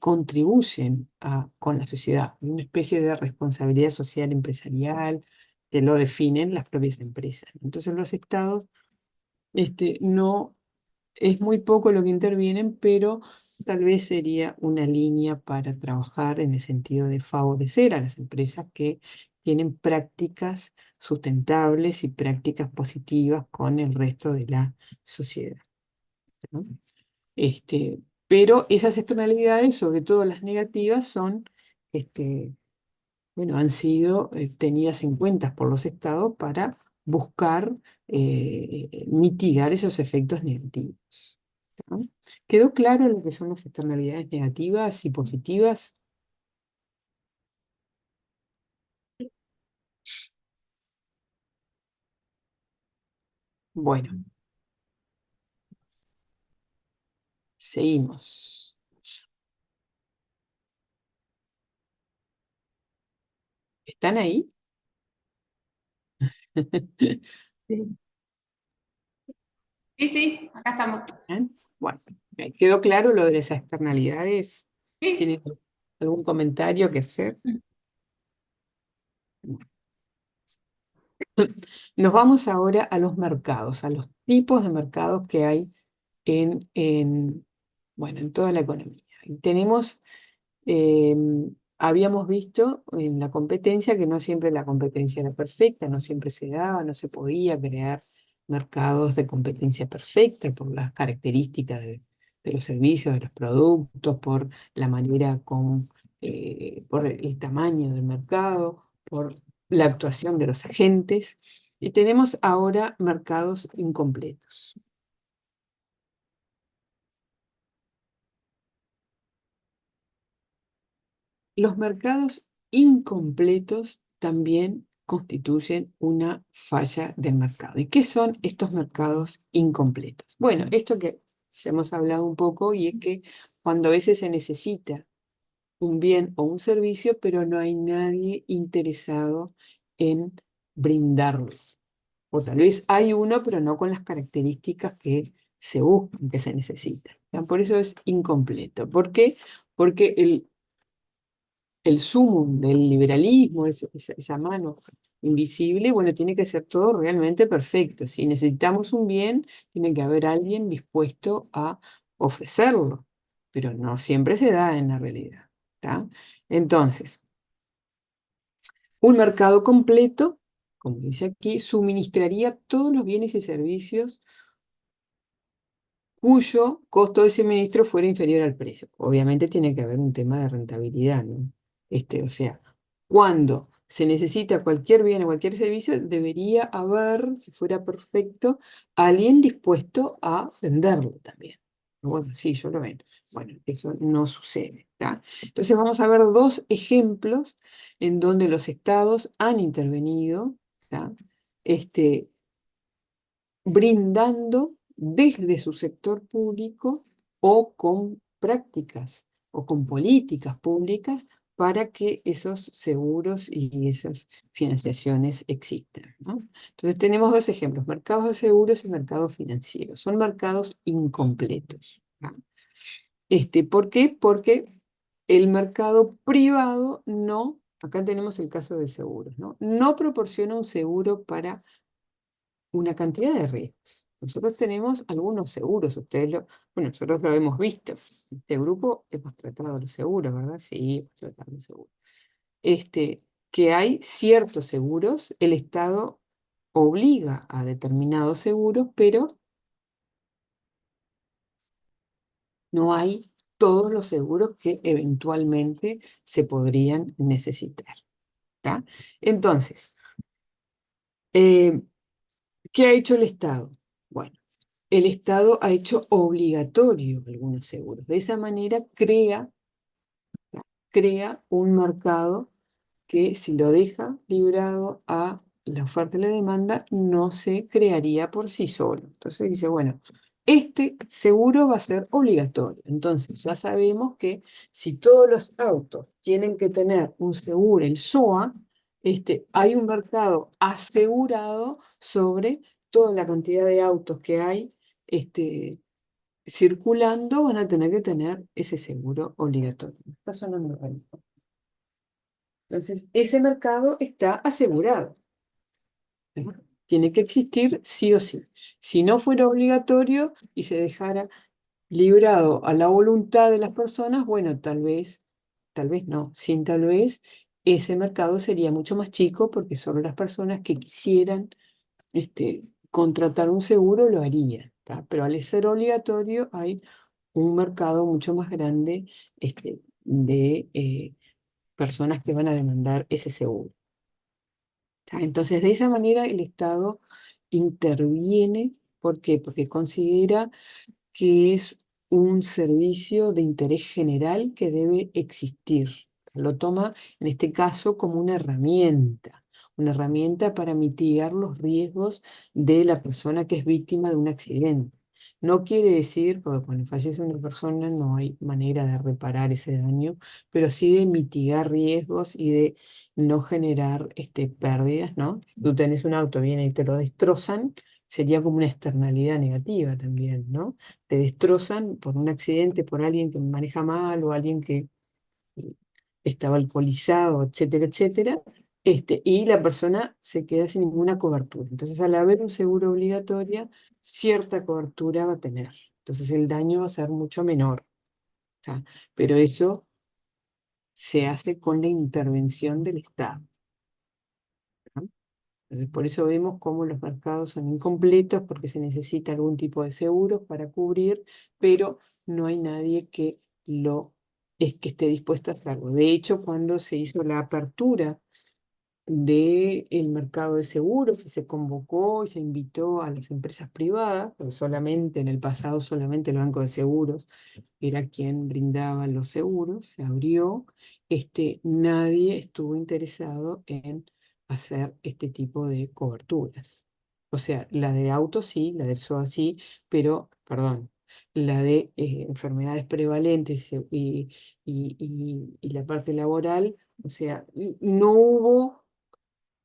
contribuyen con la sociedad, una especie de responsabilidad social empresarial que lo definen las propias empresas. Entonces los estados no es muy poco lo que intervienen, pero tal vez sería una línea para trabajar en el sentido de favorecer a las empresas que tienen prácticas sustentables y prácticas positivas con el resto de la sociedad, ¿no? Pero esas externalidades, sobre todo las negativas, son, bueno, han sido tenidas en cuenta por los estados para buscar mitigar esos efectos negativos, ¿no? ¿Quedó claro lo que son las externalidades negativas y positivas? Bueno, seguimos. ¿Están ahí? Sí. Sí, sí, acá estamos. ¿Bien? Bueno, ¿quedó claro lo de las externalidades? Sí. ¿Tienen algún comentario que hacer? Nos vamos ahora a los mercados, a los tipos de mercados que hay bueno, en toda la economía. Y tenemos, habíamos visto en la competencia que no siempre la competencia era perfecta, no siempre se daba, no se podía crear mercados de competencia perfecta por las características de los servicios, de los productos, por la manera por el tamaño del mercado, por la actuación de los agentes. Y tenemos ahora mercados incompletos. Los mercados incompletos también constituyen una falla del mercado. ¿Y qué son estos mercados incompletos? Bueno, esto que ya hemos hablado un poco, y es que cuando a veces se necesita un bien o un servicio, pero no hay nadie interesado en brindarlo. O tal vez hay uno, pero no con las características que se buscan, que se necesitan. ¿Ya? Por eso es incompleto. ¿Por qué? Porque el sumum del liberalismo, esa mano invisible, bueno, tiene que ser todo realmente perfecto. Si necesitamos un bien, tiene que haber alguien dispuesto a ofrecerlo, pero no siempre se da en la realidad, ¿tá? Entonces, un mercado completo, como dice aquí, suministraría todos los bienes y servicios cuyo costo de suministro fuera inferior al precio. Obviamente tiene que haber un tema de rentabilidad, ¿no? O sea, cuando se necesita cualquier bien o cualquier servicio, debería haber, si fuera perfecto, alguien dispuesto a venderlo también. Bueno, sí, yo lo vendo. Bueno, eso no sucede, ¿tá? Entonces vamos a ver dos ejemplos en donde los estados han intervenido, ¿tá? Brindando desde su sector público o con prácticas o con políticas públicas para que esos seguros y esas financiaciones existan, ¿no? Entonces tenemos dos ejemplos, mercados de seguros y mercados financieros. Son mercados incompletos, ¿no? ¿Por qué? Porque el mercado privado no, acá tenemos el caso de seguros, ¿no? No proporciona un seguro para una cantidad de riesgos. Nosotros tenemos algunos seguros, bueno, nosotros lo hemos visto. Este grupo hemos tratado los seguros, ¿verdad? Sí, hemos tratado los seguros. Que hay ciertos seguros, el Estado obliga a determinados seguros, pero no hay todos los seguros que eventualmente se podrían necesitar, ¿tá? Entonces, ¿qué ha hecho el Estado? Bueno, el Estado ha hecho obligatorio algunos seguros. De esa manera crea un mercado que si lo deja librado a la oferta y la demanda, no se crearía por sí solo. Entonces dice, bueno, este seguro va a ser obligatorio. Entonces ya sabemos que si todos los autos tienen que tener un seguro, el SOA, hay un mercado asegurado sobre toda la cantidad de autos que hay circulando, van a tener que tener ese seguro obligatorio. Está sonando raro. Entonces, ese mercado está asegurado. ¿No? Tiene que existir sí o sí. Si no fuera obligatorio y se dejara librado a la voluntad de las personas, bueno, tal vez no, sin tal vez, ese mercado sería mucho más chico porque solo las personas que quisieran contratar un seguro lo harían, ¿tá? Pero al ser obligatorio hay un mercado mucho más grande de personas que van a demandar ese seguro. ¿Tá? Entonces, de esa manera el Estado interviene. ¿Por qué? Porque considera que es un servicio de interés general que debe existir. Lo toma, en este caso, como una herramienta para mitigar los riesgos de la persona que es víctima de un accidente. No quiere decir, porque cuando fallece una persona no hay manera de reparar ese daño, pero sí de mitigar riesgos y de no generar pérdidas, ¿no? Tú tenés un auto, viene y te lo destrozan, sería como una externalidad negativa también, ¿no? Te destrozan por un accidente, por alguien que maneja mal o alguien que eh, estaba alcoholizado, etcétera, etcétera, y la persona se queda sin ninguna cobertura. Entonces, al haber un seguro obligatorio, cierta cobertura va a tener. Entonces, el daño va a ser mucho menor. ¿Tá? Pero eso se hace con la intervención del Estado. ¿Tá? Entonces, por eso vemos cómo los mercados son incompletos, porque se necesita algún tipo de seguros para cubrir, pero no hay nadie que que esté dispuesto a hacerlo. De hecho, cuando se hizo la apertura del mercado de seguros, y se convocó y se invitó a las empresas privadas, pero solamente en el pasado, solamente el Banco de Seguros era quien brindaba los seguros, se abrió, nadie estuvo interesado en hacer este tipo de coberturas. O sea, la de auto sí, la del SOA sí, pero, perdón, la de enfermedades prevalentes y la parte laboral, o sea, no hubo,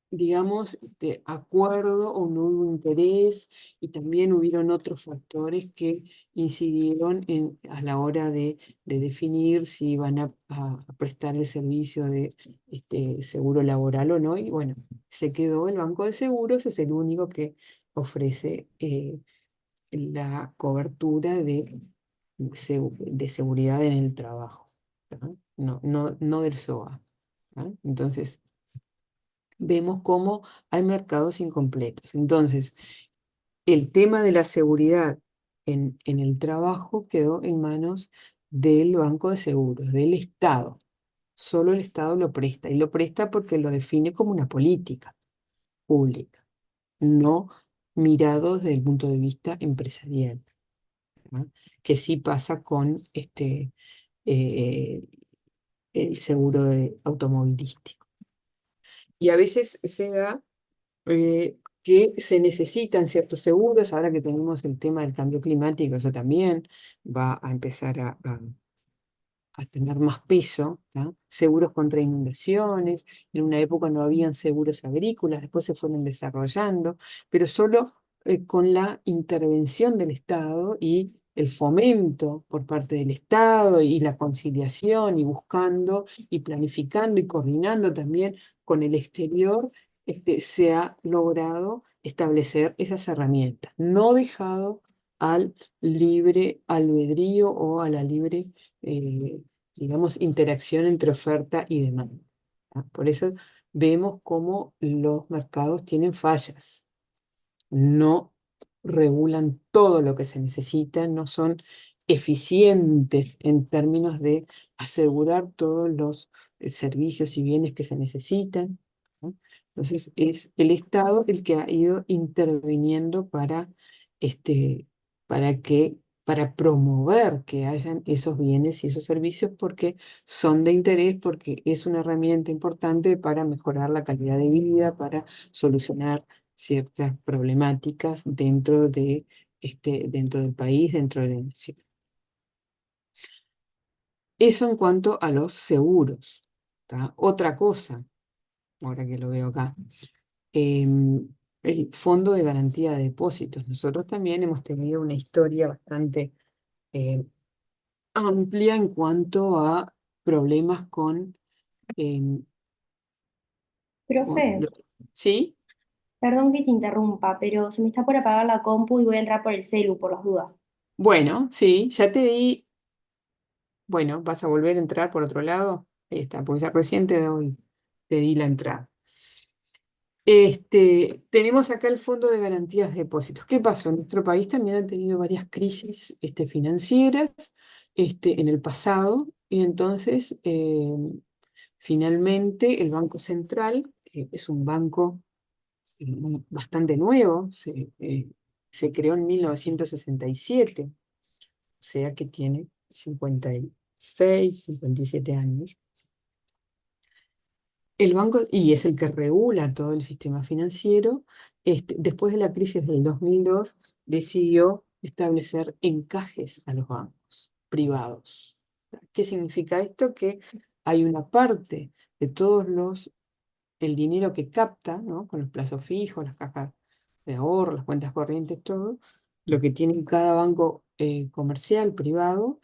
digamos, de acuerdo o no hubo interés, y también hubieron otros factores que incidieron a la hora de definir si iban a prestar el servicio de seguro laboral o no. Y bueno, se quedó el Banco de Seguros, es el único que ofrece la cobertura de seguridad en el trabajo, ¿verdad? No del SOA. ¿Verdad? Entonces, vemos cómo hay mercados incompletos. Entonces, el tema de la seguridad en el trabajo quedó en manos del Banco de Seguros, del Estado. Solo el Estado lo presta, y lo presta porque lo define como una política pública, no mirado desde el punto de vista empresarial, ¿verdad? Que sí pasa con eh, el seguro automovilístico. Y a veces se da que se necesitan ciertos seguros. Ahora que tenemos el tema del cambio climático, eso también va a empezar a tener más peso, ¿tá? Seguros contra inundaciones. En una época no habían seguros agrícolas, después se fueron desarrollando, pero solo con la intervención del Estado y el fomento por parte del Estado y la conciliación y buscando y planificando y coordinando también con el exterior, se ha logrado establecer esas herramientas, no dejado al libre albedrío o a la libre digamos, interacción entre oferta y demanda. ¿Ah? Por eso vemos cómo los mercados tienen fallas, no regulan todo lo que se necesita, no son eficientes en términos de asegurar todos los servicios y bienes que se necesitan, ¿no? Entonces es el Estado el que ha ido interviniendo este, para promover que hayan esos bienes y esos servicios, porque son de interés, porque es una herramienta importante para mejorar la calidad de vida, para solucionar ciertas problemáticas dentro del país, dentro de la nación. Eso en cuanto a los seguros. ¿Tá? Otra cosa ahora que lo veo acá. El Fondo de Garantía de Depósitos. Nosotros también hemos tenido una historia bastante amplia en cuanto a problemas con... em, Profe, ¿Sí? perdón que te interrumpa, pero se me está por apagar la compu y voy a entrar por el celu por las dudas. Bueno, sí, ya te di... Bueno, ¿vas a volver a entrar por otro lado? Ahí está, porque ya recién te di la entrada. Tenemos acá el Fondo de Garantías de Depósitos. ¿Qué pasó? Nuestro país también ha tenido varias crisis financieras en el pasado y entonces finalmente el Banco Central, que es un banco bastante nuevo, se creó en 1967, o sea que tiene 56, 57 años. El banco, y es el que regula todo el sistema financiero, después de la crisis del 2002, decidió establecer encajes a los bancos privados. ¿Qué significa esto? Que hay una parte de el dinero que capta, ¿no? Con los plazos fijos, las cajas de ahorro, las cuentas corrientes, todo, lo que tiene cada banco comercial, privado,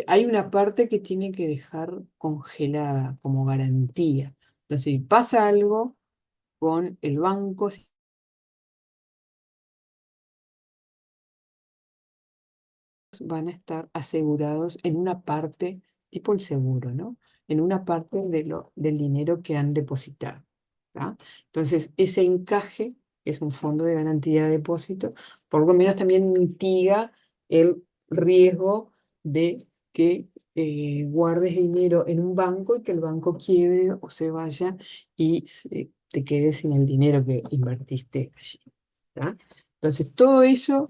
hay una parte que tiene que dejar congelada como garantía. Entonces, si pasa algo con el banco, van a estar asegurados en una parte, tipo el seguro, ¿no? En una parte del dinero que han depositado. ¿Tá? Entonces, ese encaje es un fondo de garantía de depósito, por lo menos también mitiga el riesgo de que guardes dinero en un banco y que el banco quiebre o se vaya y te quedes sin el dinero que invertiste allí. ¿Tá? Entonces, todo eso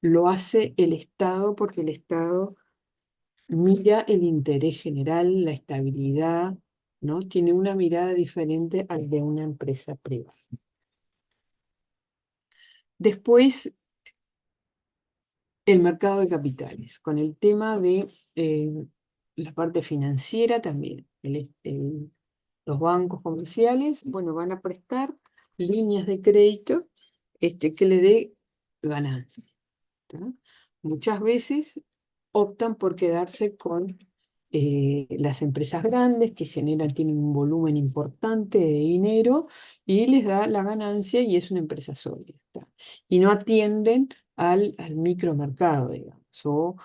lo hace el Estado porque el Estado mira el interés general, la estabilidad, ¿no? Tiene una mirada diferente al de una empresa privada. Después, el mercado de capitales, con el tema de la parte financiera también. Los bancos comerciales, bueno, van a prestar líneas de crédito que le dé ganancia. ¿Tá? Muchas veces optan por quedarse con las empresas grandes que tienen un volumen importante de dinero y les da la ganancia y es una empresa sólida. ¿Tá? Y no atienden al micromercado, digamos, o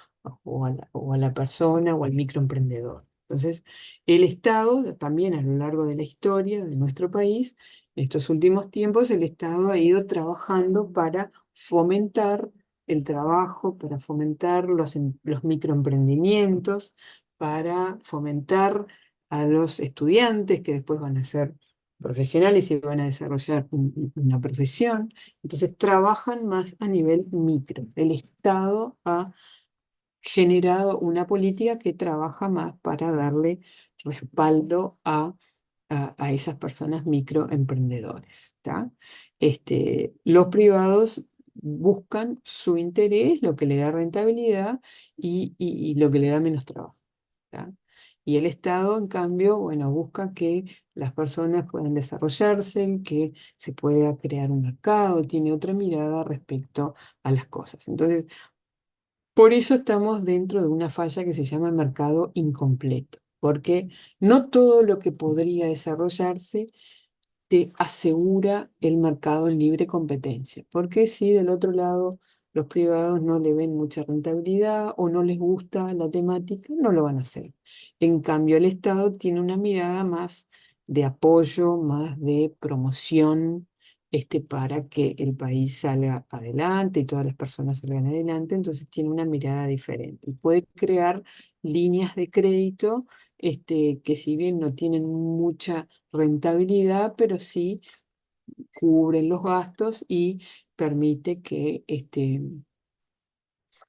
a la persona o al microemprendedor. Entonces, el Estado, también a lo largo de la historia de nuestro país, en estos últimos tiempos, el Estado ha ido trabajando para fomentar el trabajo, para fomentar los microemprendimientos, para fomentar a los estudiantes que después van a ser profesionales y van a desarrollar una profesión. Entonces trabajan más a nivel micro. El Estado ha generado una política que trabaja más para darle respaldo a esas personas microemprendedores. ¿Tá? Los privados buscan su interés, lo que le da rentabilidad y lo que le da menos trabajo. ¿Tá? Y el Estado, en cambio, bueno, busca que las personas puedan desarrollarse, que se pueda crear un mercado, tiene otra mirada respecto a las cosas. Entonces, por eso estamos dentro de una falla que se llama mercado incompleto, porque no todo lo que podría desarrollarse te asegura el mercado en libre competencia, porque si del otro lado los privados no le ven mucha rentabilidad o no les gusta la temática, no lo van a hacer. En cambio, el Estado tiene una mirada más de apoyo, más de promoción, para que el país salga adelante y todas las personas salgan adelante, entonces tiene una mirada diferente y puede crear líneas de crédito que si bien no tienen mucha rentabilidad, pero sí cubren los gastos y permite que,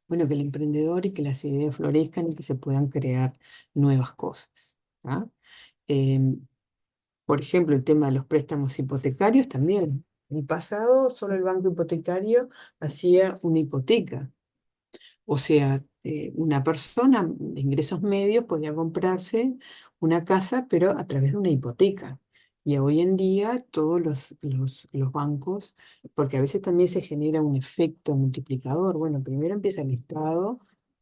bueno, que el emprendedor y que las ideas florezcan y que se puedan crear nuevas cosas. ¿Tá? Em, por ejemplo, el tema de los préstamos hipotecarios también. En el pasado, solo el banco hipotecario hacía una hipoteca. O sea, una persona de ingresos medios podía comprarse una casa, pero a través de una hipoteca. Y hoy en día todos los bancos, porque a veces también se genera un efecto multiplicador. Bueno, primero empieza el Estado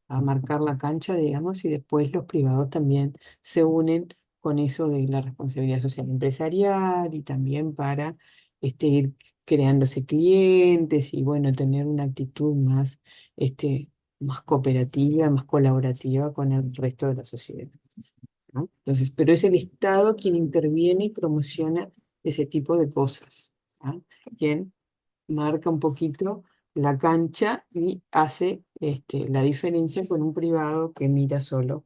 a marcar la cancha, digamos, y después los privados también se unen con eso de la responsabilidad social empresarial y también para ir creándose clientes y bueno, tener una actitud más cooperativa, más colaborativa con el resto de la sociedad, ¿no? Entonces, pero es el Estado quien interviene y promociona ese tipo de cosas, ¿ah? Quien marca un poquito la cancha y hace la diferencia con un privado que mira solo,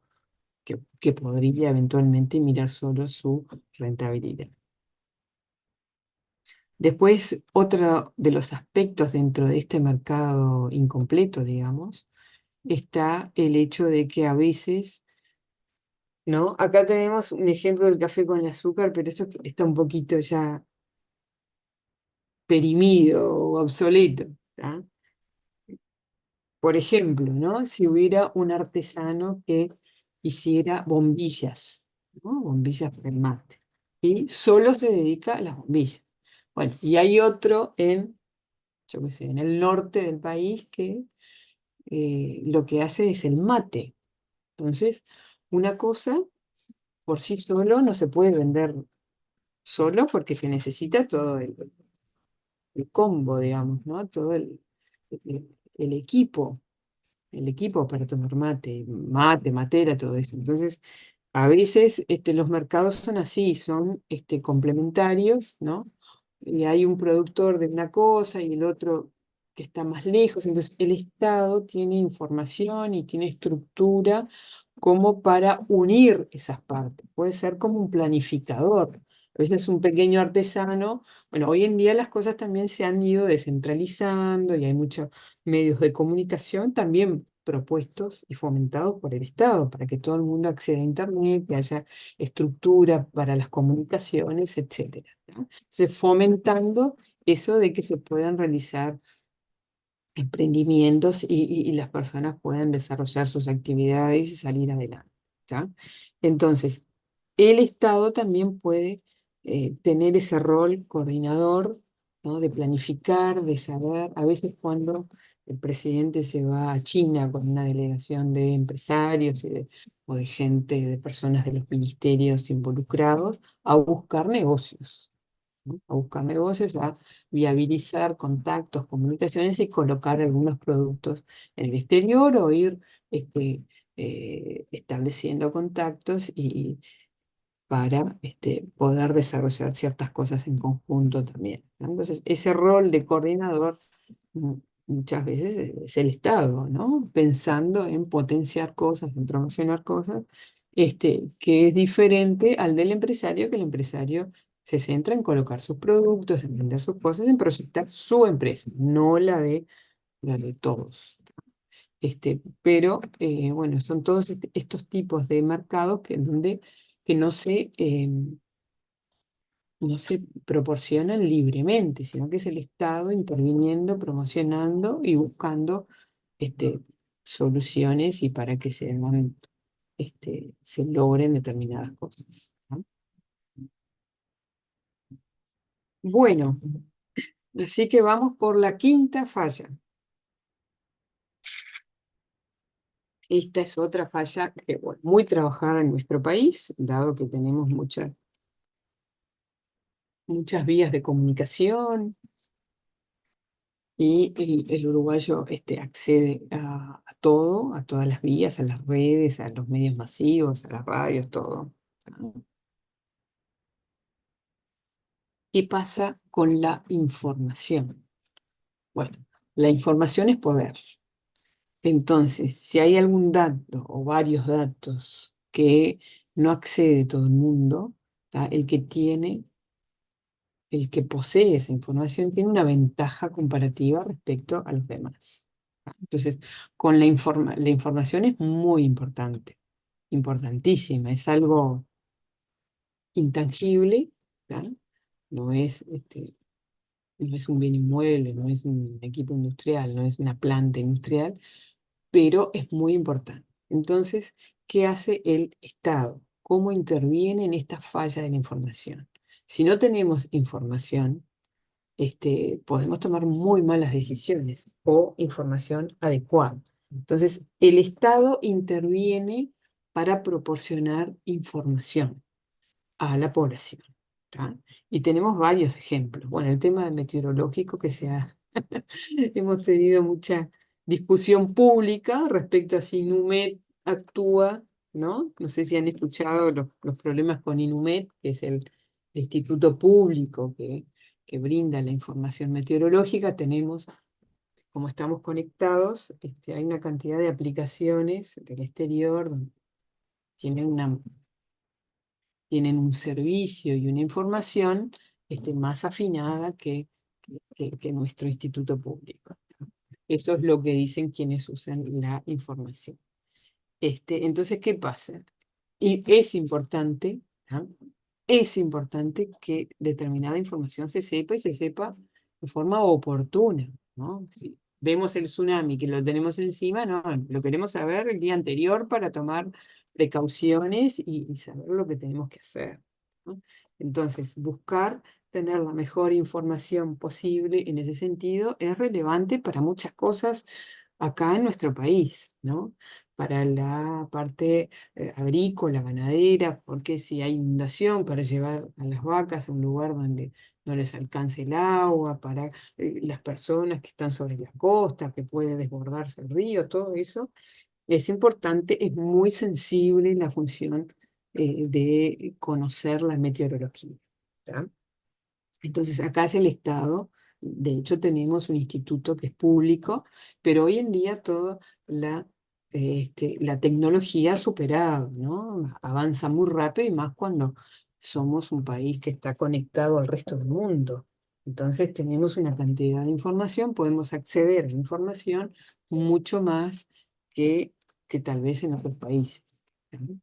que podría eventualmente mirar solo su rentabilidad. Después, otro de los aspectos dentro de este mercado incompleto, digamos, está el hecho de que a veces, ¿no? Acá tenemos un ejemplo del café con el azúcar, pero esto está un poquito ya perimido o obsoleto, ¿tá? Por ejemplo, ¿no? Si hubiera un artesano que hiciera bombillas, ¿no? Bombillas para el mate, y solo se dedica a las bombillas. Bueno, y hay otro yo qué sé, en el norte del país que lo que hace es el mate. Entonces, una cosa por sí solo no se puede vender solo porque se necesita todo el combo, digamos, ¿no? Todo el equipo, el equipo para tomar mate, matera, todo eso. Entonces, a veces los mercados son así, son complementarios, ¿no? Y hay un productor de una cosa y el otro que está más lejos. Entonces, el Estado tiene información y tiene estructura como para unir esas partes. Puede ser como un planificador. A veces un pequeño artesano, bueno, hoy en día las cosas también se han ido descentralizando y hay muchos medios de comunicación también propuestos y fomentados por el Estado para que todo el mundo acceda a Internet, que haya estructura para las comunicaciones, etcétera, ¿no? Entonces, fomentando eso de que se puedan realizar emprendimientos y las personas puedan desarrollar sus actividades y salir adelante, ¿tá? Entonces, el Estado también puede tener ese rol coordinador, ¿no? De planificar, de saber, a veces cuando el presidente se va a China con una delegación de empresarios o de gente, de personas de los ministerios involucrados, a buscar negocios, ¿no? A buscar negocios, a viabilizar contactos, comunicaciones y colocar algunos productos en el exterior o ir estableciendo contactos y para poder desarrollar ciertas cosas en conjunto también, ¿no? Entonces, ese rol de coordinador mm, muchas veces es el Estado, ¿no? Pensando en potenciar cosas, en promocionar cosas, que es diferente al del empresario, que el empresario se centra en colocar sus productos, en vender sus cosas, en proyectar su empresa, no la de todos. Pero bueno, son todos estos tipos de mercados donde que no se proporcionan libremente, sino que es el Estado interviniendo, promocionando y buscando soluciones y para que se logren determinadas cosas, ¿no? Bueno, así que vamos por la quinta falla. Esta es otra falla que, bueno, muy trabajada en nuestro país, dado que tenemos muchas vías de comunicación y el uruguayo accede a todo, a todas las vías, a las redes, a los medios masivos, a las radios, todo. ¿Qué pasa con la información? Bueno, la información es poder. Entonces, si hay algún dato o varios datos que no accede todo el mundo, ¿tá? El que posee esa información tiene una ventaja comparativa respecto a los demás, ¿tá? Entonces, la información es muy importante, importantísima, es algo intangible, ¿tá? No es, no es un bien inmueble, no es un equipo industrial, no es una planta industrial, pero es muy importante. Entonces, ¿qué hace el Estado? ¿Cómo interviene en esta falla de la información? Si no tenemos información, podemos tomar muy malas decisiones o información adecuada. Entonces, el Estado interviene para proporcionar información a la población. ¿Tá? Y tenemos varios ejemplos. Bueno, el tema meteorológico hemos tenido mucha discusión pública respecto a si Inumet actúa, ¿no? No sé si han escuchado los problemas con Inumet, que es el instituto público que brinda la información meteorológica. Tenemos, como estamos conectados, hay una cantidad de aplicaciones del exterior donde tienen un servicio y una información más afinada que nuestro instituto público. Eso es lo que dicen quienes usan la información. Entonces, ¿qué pasa? Y es importante, ¿ah? Es importante que determinada información se sepa y se sepa de forma oportuna, ¿no? Si vemos el tsunami que lo tenemos encima, no, lo queremos saber el día anterior para tomar precauciones y saber lo que tenemos que hacer, ¿no? Entonces, buscar tener la mejor información posible en ese sentido es relevante para muchas cosas acá en nuestro país, ¿no? Para la parte agrícola, ganadera, porque si hay inundación, para llevar a las vacas a un lugar donde no les alcance el agua, para las personas que están sobre la costa, que puede desbordarse el río, todo eso es importante, es muy sensible la función de conocer la meteorología. ¿Tá? Entonces, acá es el Estado. De hecho, tenemos un instituto que es público, pero hoy en día toda la tecnología ha superado, ¿no? Avanza muy rápido y más cuando somos un país que está conectado al resto del mundo. Entonces, tenemos una cantidad de información, podemos acceder a la información mucho más que tal vez en otros países, ¿no?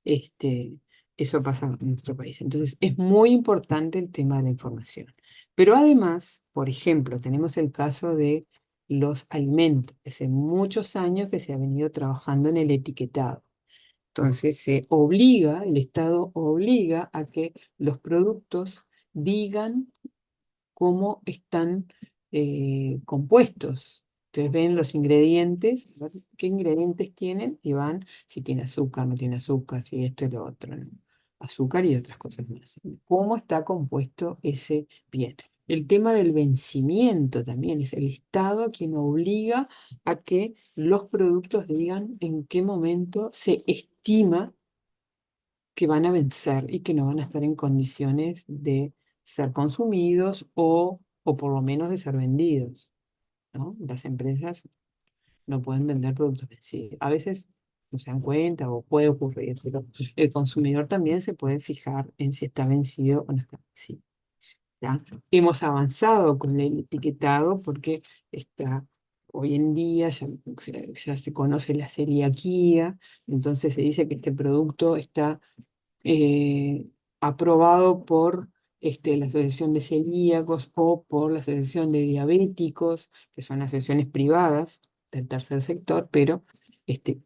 Este, Eso pasa en nuestro país. Entonces, es muy importante el tema de la información. Pero además, por ejemplo, tenemos el caso de los alimentos. Hace muchos años que se ha venido trabajando en el etiquetado. Entonces, el Estado obliga a que los productos digan cómo están compuestos. Ustedes ven los ingredientes, qué ingredientes tienen y van si tiene azúcar, no tiene azúcar, si esto y lo otro, ¿no? Azúcar y otras cosas más. ¿Cómo está compuesto ese bien? El tema del vencimiento también es el Estado quien obliga a que los productos digan en qué momento se estima que van a vencer y que no van a estar en condiciones de ser consumidos o por lo menos de ser vendidos, ¿no? Las empresas no pueden vender productos vencidos. A veces no se dan cuenta o puede ocurrir, pero el consumidor también se puede fijar en si está vencido o no está vencido. ¿Ya? Hemos avanzado con el etiquetado porque hoy en día ya se conoce la celiaquía, entonces se dice que este producto está eh, aprobado por la Asociación de Celíacos o por la Asociación de Diabéticos, que son asociaciones privadas del tercer sector, pero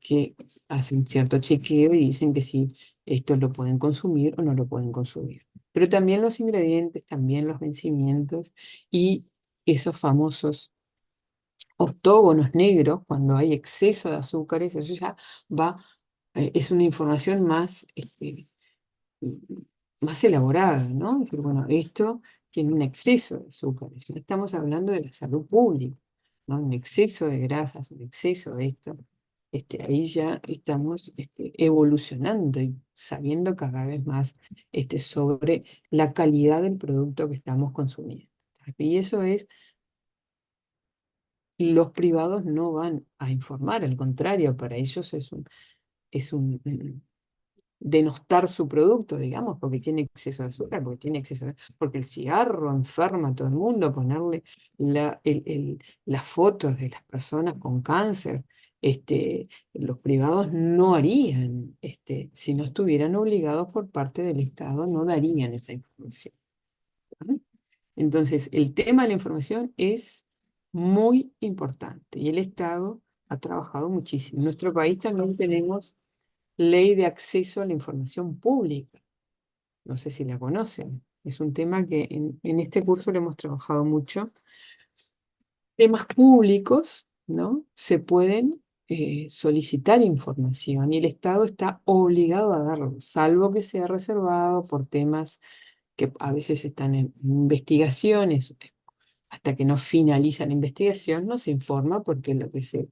que hacen cierto chequeo y dicen que si esto lo pueden consumir o no lo pueden consumir. Pero también los ingredientes, también los vencimientos y esos famosos octógonos negros, cuando hay exceso de azúcares, eso ya va, es una información más elaborada, ¿no? Es decir, bueno, esto tiene un exceso de azúcares. Ya estamos hablando de la salud pública, ¿no? Un exceso de grasas, un exceso de esto. Ahí ya estamos evolucionando y sabiendo cada vez más sobre la calidad del producto que estamos consumiendo. Y eso los privados no van a informar, al contrario, para ellos es un denostar su producto, digamos, porque tiene exceso de azúcar, porque el cigarro enferma a todo el mundo, ponerle las fotos de las personas con cáncer, los privados no harían, si no estuvieran obligados por parte del Estado, no darían esa información. ¿No? Entonces, el tema de la información es muy importante y el Estado ha trabajado muchísimo. En nuestro país también tenemos Ley de Acceso a la Información Pública. No sé si la conocen. Es un tema que en este curso lo hemos trabajado mucho. Temas públicos, ¿no? Se pueden solicitar información y el Estado está obligado a darlo, salvo que sea reservado por temas que a veces están en investigaciones. Hasta que no finaliza la investigación, no se informa porque lo que se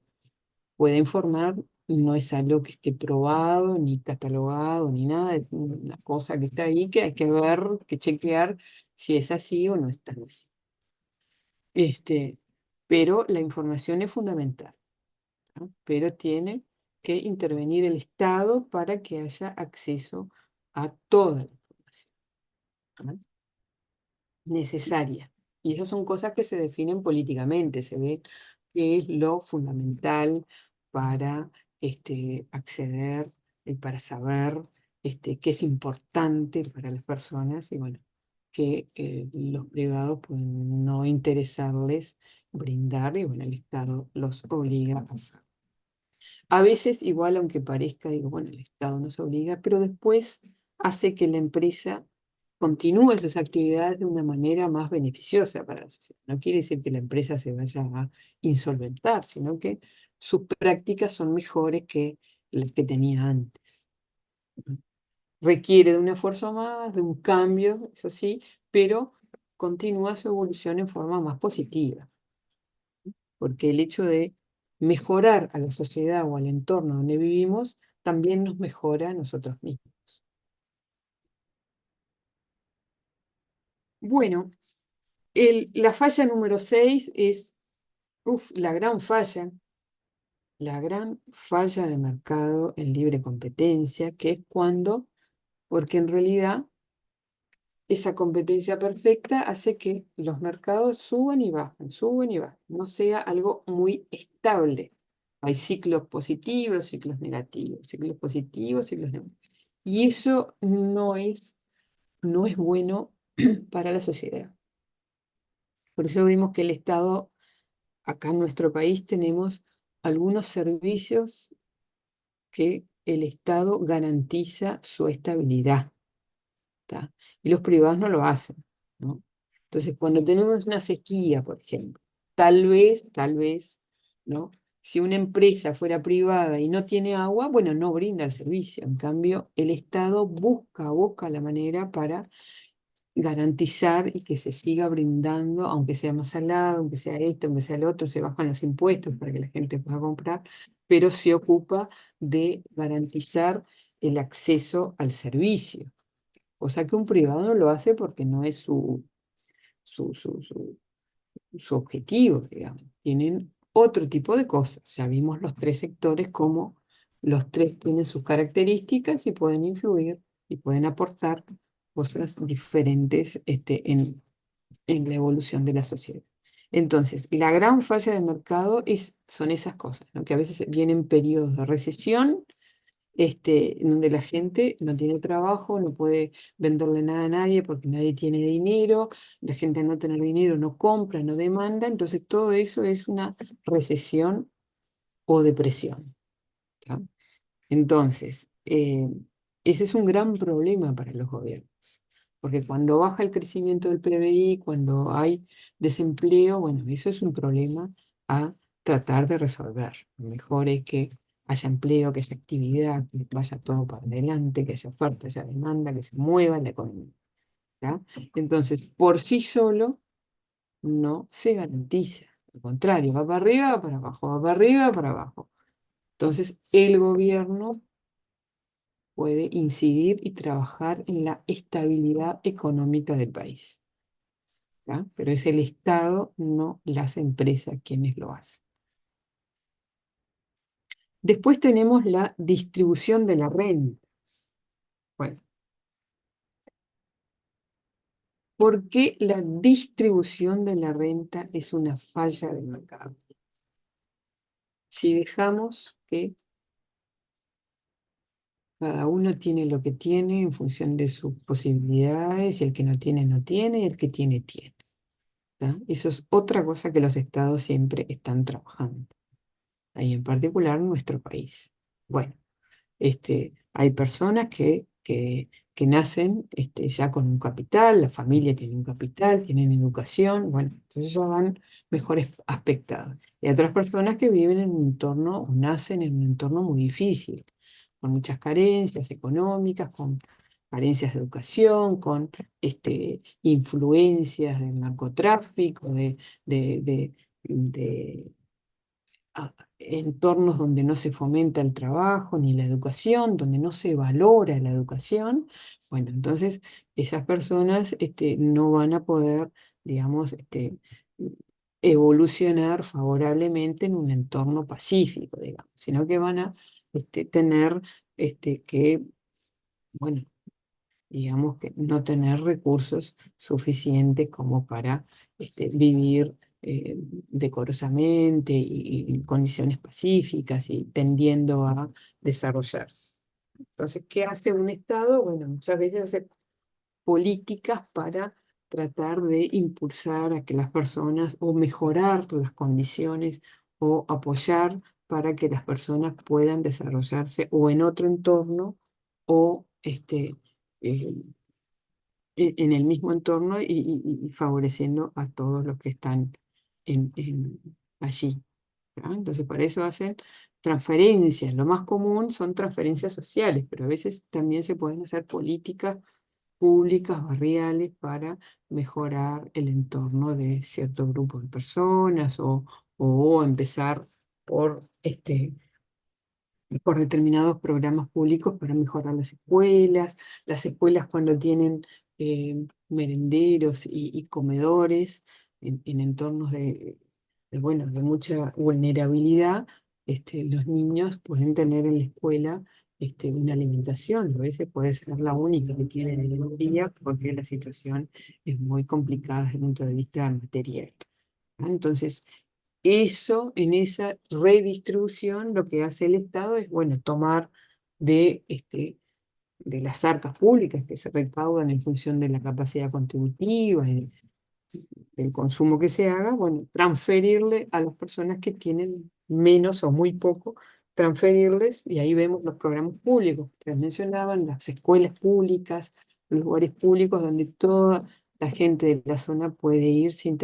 puede informar no es algo que esté probado, ni catalogado, ni nada. Es una cosa que está ahí que hay que ver, que chequear si es así o no es tan así. Pero la información es fundamental, ¿no? Pero tiene que intervenir el Estado para que haya acceso a toda la información, ¿no? Necesaria. Y esas son cosas que se definen políticamente, se ve qué es lo fundamental para acceder y para saber qué es importante para las personas y bueno, que los privados pueden no interesarles brindar y bueno, el Estado los obliga a hacer. A veces, igual aunque parezca, digo, bueno, el Estado nos obliga, pero después hace que la empresa continúe sus actividades de una manera más beneficiosa para la sociedad. No quiere decir que la empresa se vaya a insolventar, sino que sus prácticas son mejores que las que tenía antes. Requiere de un esfuerzo más, de un cambio, eso sí, pero continúa su evolución en forma más positiva. Porque el hecho de mejorar a la sociedad o al entorno donde vivimos también nos mejora a nosotros mismos. Bueno, la falla número 6 es la gran falla de mercado en libre competencia, que es porque en realidad esa competencia perfecta hace que los mercados suban y bajan, no sea algo muy estable. Hay ciclos positivos, ciclos negativos, ciclos positivos, ciclos negativos. Y eso no es bueno para la sociedad. Por eso vimos que el Estado, acá en nuestro país, tenemos algunos servicios que el Estado garantiza su estabilidad, ¿tá? Y los privados no lo hacen, ¿no? Entonces, cuando tenemos una sequía, por ejemplo, tal vez, ¿no? Si una empresa fuera privada y no tiene agua, bueno, no brinda el servicio. En cambio, el Estado busca la manera para garantizar y que se siga brindando, aunque sea más salado, aunque sea esto, aunque sea lo otro, se bajan los impuestos para que la gente pueda comprar, pero se ocupa de garantizar el acceso al servicio, cosa que un privado no lo hace porque no es su, su, su- su objetivo, digamos. Tienen otro tipo de cosas. Ya vimos los tres sectores, como los tres tienen sus características y pueden influir y pueden aportar cosas diferentes en la evolución de la sociedad. Entonces, la gran falla de mercado son esas cosas, ¿no? Que a veces vienen periodos de recesión, en donde la gente no tiene trabajo, no puede venderle nada a nadie porque nadie tiene dinero, la gente al no tener dinero no compra, no demanda, entonces todo eso es una recesión o depresión, ¿tá? Entonces, ese es un gran problema para los gobiernos, porque cuando baja el crecimiento del PBI, cuando hay desempleo, bueno, eso es un problema a tratar de resolver. Lo mejor es que haya empleo, que haya actividad, que vaya todo para adelante, que haya oferta, haya demanda, que se mueva la economía, ¿tá? Entonces, por sí solo no se garantiza. Al contrario, va para arriba, va para abajo, va para arriba, va para abajo. Entonces, el gobierno puede incidir y trabajar en la estabilidad económica del país, ¿ya? Pero es el Estado, no las empresas quienes lo hacen. Después tenemos la distribución de la renta. Bueno, ¿por qué la distribución de la renta es una falla del mercado? Si dejamos que cada uno tiene lo que tiene en función de sus posibilidades, y el que no tiene, no tiene, y el que tiene, tiene, ¿tá? Eso es otra cosa que los estados siempre están trabajando, ahí en particular en nuestro país. Bueno, hay personas que que nacen ya con un capital, la familia tiene un capital, tienen educación, bueno, entonces ya van mejores aspectados. Y hay otras personas que viven en un entorno o nacen en un entorno muy difícil, con muchas carencias económicas, con carencias de educación, con influencias del narcotráfico, de entornos donde no se fomenta el trabajo ni la educación, donde no se valora la educación. Bueno, entonces esas personas no van a poder, digamos, evolucionar favorablemente en un entorno pacífico, digamos, sino que van a tener que, bueno, digamos que no tener recursos suficientes como para vivir decorosamente y en condiciones pacíficas y tendiendo a desarrollarse. Entonces, ¿qué hace un Estado? Bueno, muchas veces hace políticas para tratar de impulsar a que las personas o mejorar las condiciones o apoyar para que las personas puedan desarrollarse o en otro entorno o eh, en el mismo entorno y favoreciendo a todos los que están allí. ¿Ah? Entonces, para eso hacen transferencias. Lo más común son transferencias sociales, pero a veces también se pueden hacer políticas públicas, barriales, para mejorar el entorno de cierto grupo de personas o empezar por por determinados programas públicos para mejorar las escuelas cuando tienen merenderos y comedores en entornos bueno, de mucha vulnerabilidad, los niños pueden tener en la escuela una alimentación, a veces puede ser la única que tienen en el día porque la situación es muy complicada desde el punto de vista material. ¿Ah? Entonces, eso, en esa redistribución, lo que hace el Estado es, bueno, tomar de las arcas públicas que se recaudan en función de la capacidad contributiva y del consumo que se haga, bueno, transferirle a las personas que tienen menos o muy poco, transferirles, y ahí vemos los programas públicos que ustedes mencionaban, las escuelas públicas, los lugares públicos donde toda la gente de la zona puede ir sin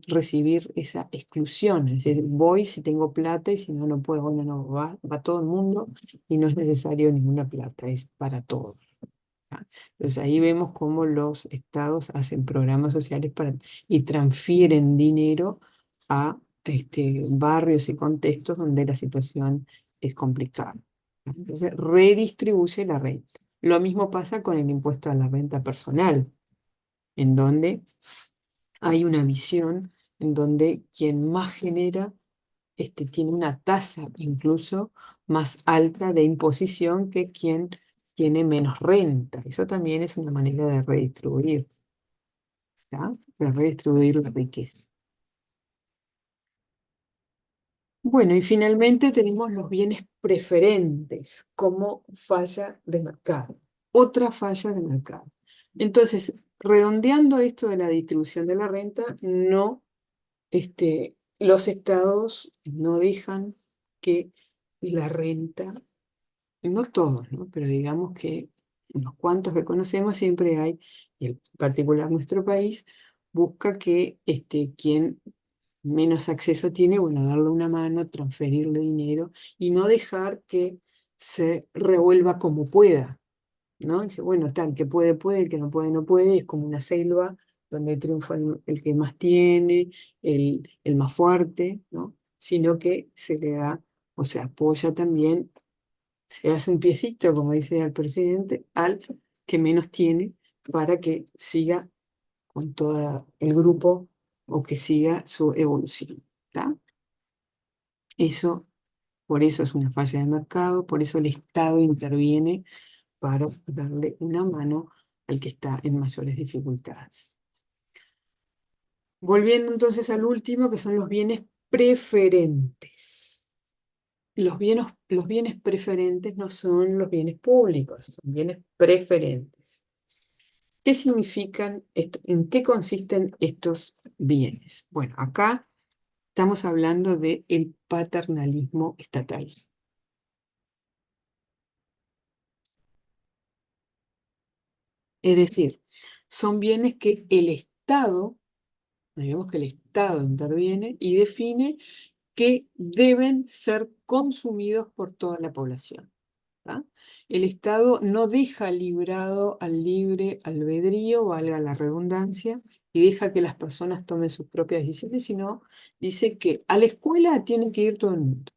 recibir esa exclusión. Es decir, voy si tengo plata y si no, no puedo. Bueno, no, va todo el mundo y no es necesario ninguna plata, es para todos. ¿Ah? Entonces ahí vemos cómo los estados hacen programas sociales y transfieren dinero a barrios y contextos donde la situación es complicada. Entonces redistribuye la renta. Lo mismo pasa con el impuesto a la renta personal, en donde hay una visión en donde quien más genera tiene una tasa incluso más alta de imposición que quien tiene menos renta. Eso también es una manera de redistribuir, ¿está? De redistribuir la riqueza. Bueno, y finalmente tenemos los bienes preferentes como falla de mercado. Otra falla de mercado. Entonces, redondeando esto de la distribución de la renta, los estados no dejan que la renta, no todos, ¿no? Pero digamos que unos cuantos que conocemos siempre hay, y en particular nuestro país, busca que quien menos acceso tiene, bueno, darle una mano, transferirle dinero y no dejar que se revuelva como pueda, ¿no? Dice, bueno, tal, que puede, el que no puede, no puede, es como una selva donde triunfa el que más tiene, el más fuerte, ¿no? Sino que se le da, o se apoya también, se hace un piecito, como dice el presidente, al que menos tiene para que siga con todo el grupo o que siga su evolución, ¿tá? Eso, por eso es una falla de mercado, por eso el Estado interviene para darle una mano al que está en mayores dificultades. Volviendo entonces al último, que son los bienes preferentes. Los bienes preferentes no son los bienes públicos, son bienes preferentes. ¿Qué significan esto? ¿En qué consisten estos bienes? Bueno, acá estamos hablando del paternalismo estatal. Es decir, son bienes que el Estado, digamos que el Estado interviene y define que deben ser consumidos por toda la población. ¿Tá? El Estado no deja librado al libre albedrío, valga la redundancia, y deja que las personas tomen sus propias decisiones, sino dice que a la escuela tiene que ir todo el mundo.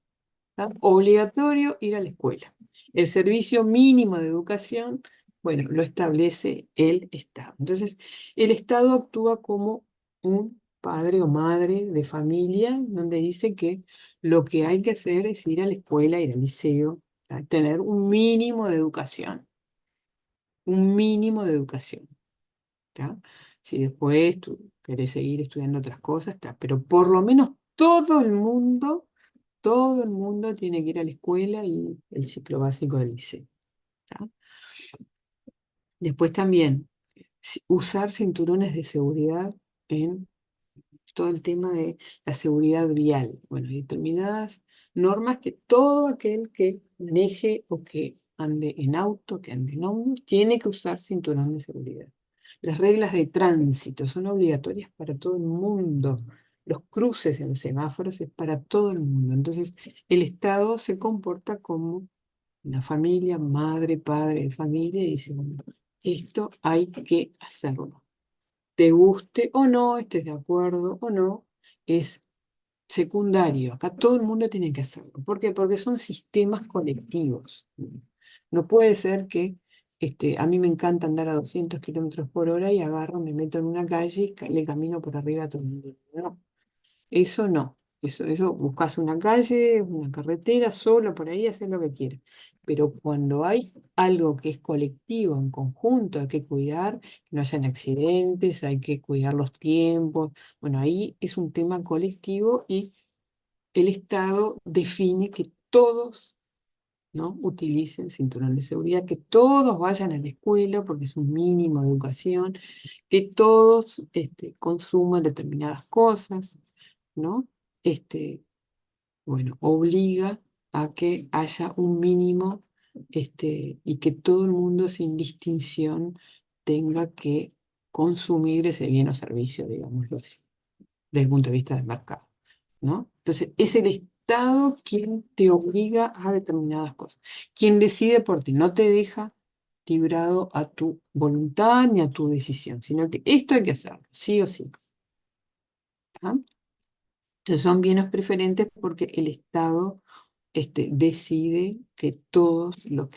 ¿Tá? Obligatorio ir a la escuela. El servicio mínimo de educación, bueno, lo establece el Estado. Entonces, el Estado actúa como un padre o madre de familia, donde dice que lo que hay que hacer es ir a la escuela, ir al liceo, ¿tá? Tener un mínimo de educación. Un mínimo de educación. ¿Tá? Si después tú querés seguir estudiando otras cosas, está. Pero por lo menos todo el mundo tiene que ir a la escuela y el ciclo básico del liceo. ¿Tá? Después también usar cinturones de seguridad en todo el tema de la seguridad vial. Bueno, hay determinadas normas que todo aquel que maneje o que ande en auto, que ande en ómnibus, tiene que usar cinturón de seguridad. Las reglas de tránsito son obligatorias para todo el mundo. Los cruces en semáforos es para todo el mundo. Entonces, el Estado se comporta como una familia, madre, padre de familia, y dice, bueno, esto hay que hacerlo. Te guste o no, estés de acuerdo o no, es secundario. Acá todo el mundo tiene que hacerlo. ¿Por qué? Porque son sistemas colectivos. No puede ser que a mí me encanta andar a 200 kilómetros por hora y agarro, me meto en una calle y le camino por arriba a todo el mundo. No, eso no. Eso buscas una calle, una carretera, solo por ahí, haces lo que quieras. Pero cuando hay algo que es colectivo, en conjunto, hay que cuidar que no hayan accidentes, hay que cuidar los tiempos. Bueno, ahí es un tema colectivo y el Estado define que todos, ¿no? utilicen cinturón de seguridad, que todos vayan a la escuela porque es un mínimo de educación, que todos consuman determinadas cosas, ¿no? Bueno, obliga a que haya un mínimo y que todo el mundo sin distinción tenga que consumir ese bien o servicio, digámoslo así, desde el punto de vista del mercado, ¿no? Entonces, es el Estado quien te obliga a determinadas cosas, quien decide por ti, no te deja librado a tu voluntad ni a tu decisión, sino que esto hay que hacerlo, sí o sí. ¿Tá? Entonces, son bienes preferentes porque el Estado decide que todos los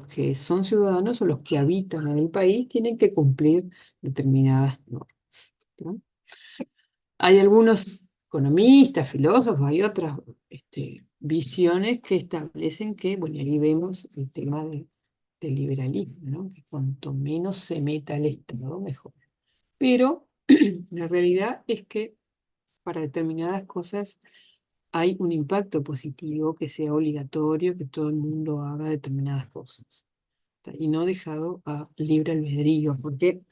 que son ciudadanos o los que habitan en el país tienen que cumplir determinadas normas. ¿No? Hay algunos economistas, filósofos, hay otras visiones que establecen que, bueno, y ahí vemos el tema del liberalismo, ¿no? Que cuanto menos se meta el Estado, mejor. Pero la realidad es que para determinadas cosas hay un impacto positivo, que sea obligatorio, que todo el mundo haga determinadas cosas. Y no dejado a libre albedrío, porque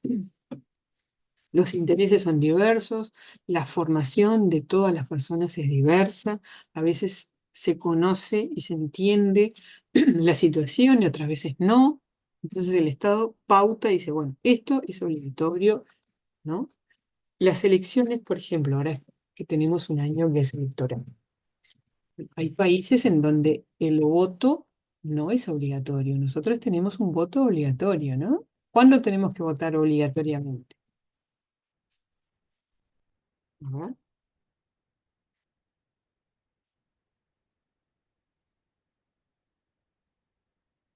los intereses son diversos, la formación de todas las personas es diversa, a veces se conoce y se entiende la situación y otras veces no. Entonces el Estado pauta y dice, bueno, esto es obligatorio, ¿no? Las elecciones, por ejemplo, ahora que tenemos un año que es electoral, hay países en donde el voto no es obligatorio. Nosotros tenemos un voto obligatorio, ¿no? ¿Cuándo tenemos que votar obligatoriamente? A ver.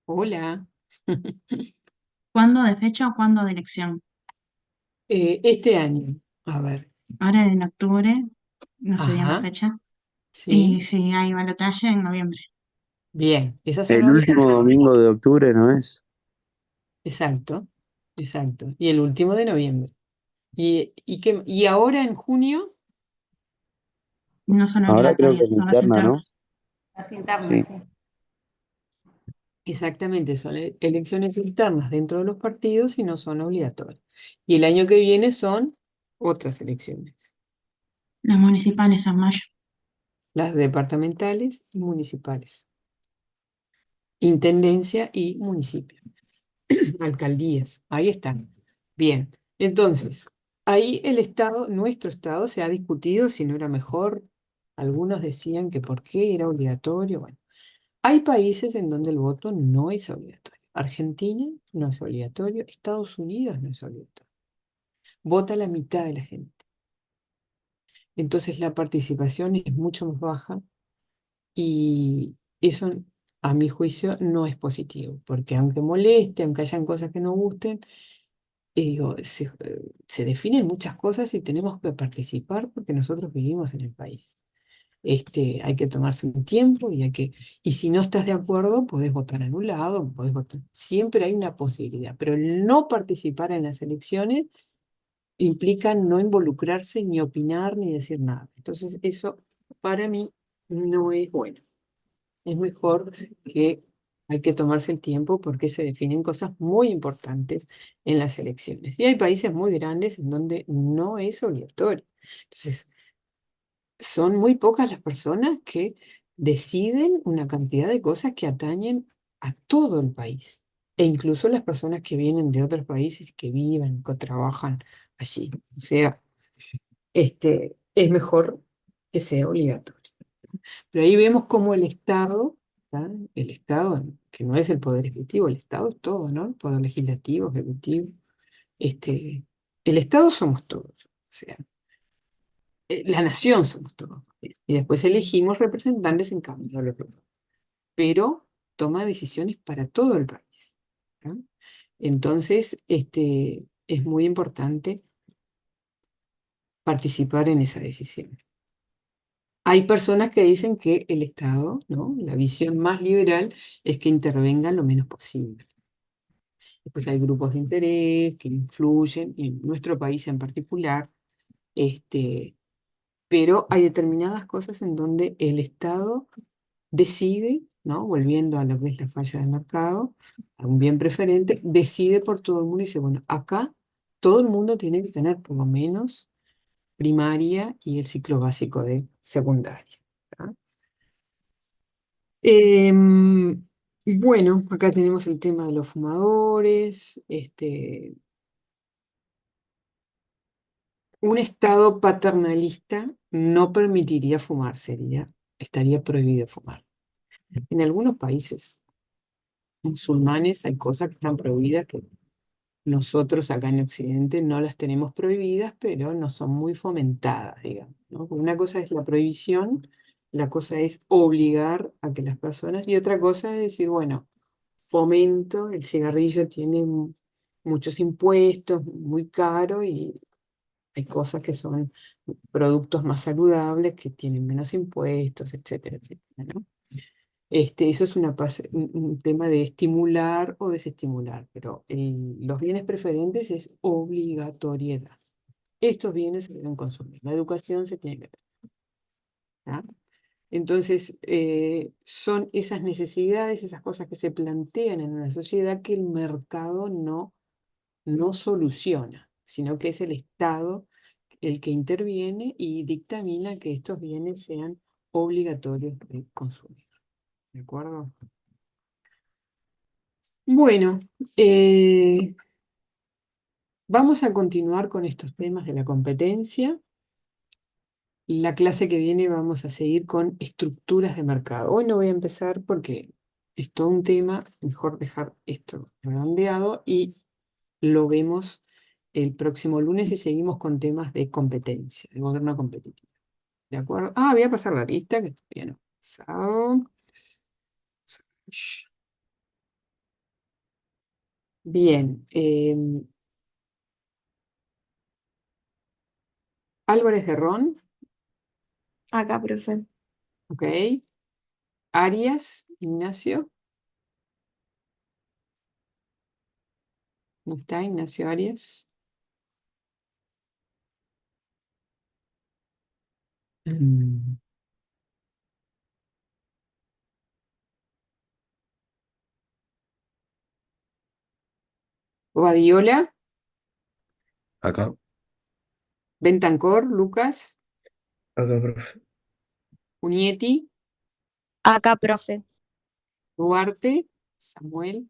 Hola. ¿Cuándo de fecha o cuándo de elección? Este año, a ver. Ahora en octubre, no sé bien la Ajá, fecha. sí, Y si hay balotaje en noviembre. bien, esas son El último obligatorias. domingo de octubre, ¿no es? Exacto, exacto. Y el último de noviembre. ¿Y ahora en junio? No son Ahora creo que obligatorias, es son las interna, ¿no? internas. Las internas, Sí. sí. Exactamente, son elecciones internas dentro de los partidos y no son obligatorias. Y el año que viene son otras elecciones, Las municipales en mayo. las departamentales y municipales, intendencia y municipio. alcaldías. Ahí están. Bien. Entonces, ahí el Estado, nuestro Estado, se ha discutido si no era mejor. Algunos decían que por qué era obligatorio. Bueno, hay países en donde el voto no es obligatorio. Argentina no es obligatorio. Estados Unidos no es obligatorio. Vota la mitad de la gente. Entonces la participación es mucho más baja y eso, a mi juicio, no es positivo, porque aunque moleste, aunque hayan cosas que no gusten, digo, se definen muchas cosas y tenemos que participar porque nosotros vivimos en el país. Hay que tomarse un tiempo y si no estás de acuerdo, podés votar anulado, podés votar. Siempre hay una posibilidad, pero el no participar en las elecciones implica no involucrarse, ni opinar, ni decir nada. Entonces, eso para mí no es bueno. Es mejor que hay que tomarse el tiempo porque se definen cosas muy importantes en las elecciones. Y hay países muy grandes en donde no es obligatorio. Entonces, son muy pocas las personas que deciden una cantidad de cosas que atañen a todo el país. E incluso las personas que vienen de otros países y que viven, que trabajan allí. O sea, es mejor que sea obligatorio. Pero ahí vemos cómo el Estado, ¿tá? El Estado, que no es el poder ejecutivo, el Estado es todo, ¿no? El poder legislativo, ejecutivo. Este, el Estado somos todos. O sea, la nación somos todos. Y después elegimos representantes en cada uno de los lugares. Pero toma decisiones para todo el país. ¿Tá? Entonces, es muy importante participar en esa decisión. Hay personas que dicen que el Estado, ¿no? La visión más liberal es que intervenga lo menos posible. Después hay grupos de interés que influyen, y en nuestro país en particular, pero hay determinadas cosas en donde el Estado decide, ¿no? Volviendo a lo que es la falla de mercado, a un bien preferente, decide por todo el mundo y dice, bueno, acá todo el mundo tiene que tener por lo menos primaria y el ciclo básico de secundaria. ¿Tá? Em, bueno, acá tenemos el tema de los fumadores. Un estado paternalista no permitiría fumar, estaría prohibido fumar. En algunos países musulmanes hay cosas que están prohibidas que nosotros acá en Occidente no las tenemos prohibidas, pero no son muy fomentadas, digamos, ¿no? Porque una cosa es la prohibición, la cosa es obligar a que las personas, y otra cosa es decir, bueno, fomento, el cigarrillo tiene muchos impuestos, muy caro, y hay cosas que son productos más saludables, que tienen menos impuestos, etcétera, etcétera, ¿no? Eso es un tema de estimular o desestimular, pero los bienes preferentes es obligatoriedad. Estos bienes se deben consumir. La educación se tiene que tener. ¿Ah? Entonces, son esas necesidades, esas cosas que se plantean en una sociedad que el mercado no soluciona, sino que es el Estado el que interviene y dictamina que estos bienes sean obligatorios de consumir. ¿De acuerdo? Bueno, vamos a continuar con estos temas de la competencia. La clase que viene vamos a seguir con estructuras de mercado. Hoy no voy a empezar porque es todo un tema, mejor dejar esto redondeado y lo vemos el próximo lunes y seguimos con temas de competencia, de gobierno competitivo. ¿De acuerdo? Ah, voy a pasar la lista que todavía no he pasado. Bien, Álvarez de Ron, Acá, profe. ok. Arias, Ignacio, ¿no está Ignacio Arias? Mm. Guardiola, Acá, Bentancor, Lucas, acá, profe. Unietti, Acá, profe. Duarte, Samuel,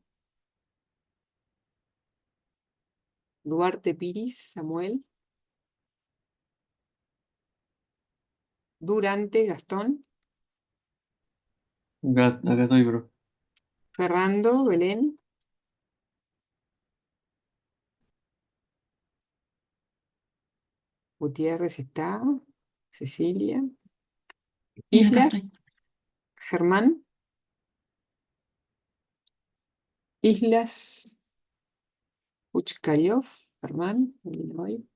Duarte Piris, Samuel. Durante, Gastón. Acá estoy, profe. Ferrando, Belén. Gutiérrez está. Cecilia. Y acá estoy. Islas, Germán. Islas, Uchkaryov, Germán, no vino hoy.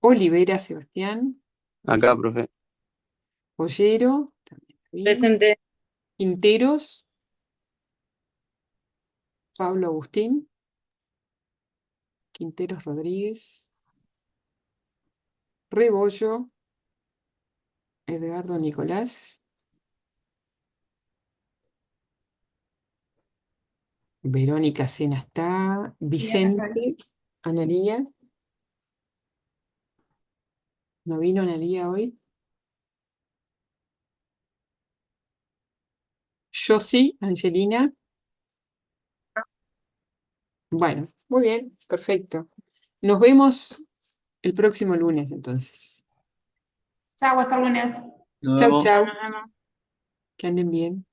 Olivera, Sebastián. Acá, profe. Ollero, también vino. Presente. Quinteros, Pablo Agustín. Quinteros Rodríguez. Rebollo, Edgardo Nicolás. Verónica Sena está. Vicente, Analía. ¿No vino Analía hoy? Yo sí, Angelina. Bueno, muy bien, perfecto. Nos vemos el próximo lunes, entonces. Chao, hasta el lunes. Nos Chau, vemos. chau. Nos vemos. Que anden bien.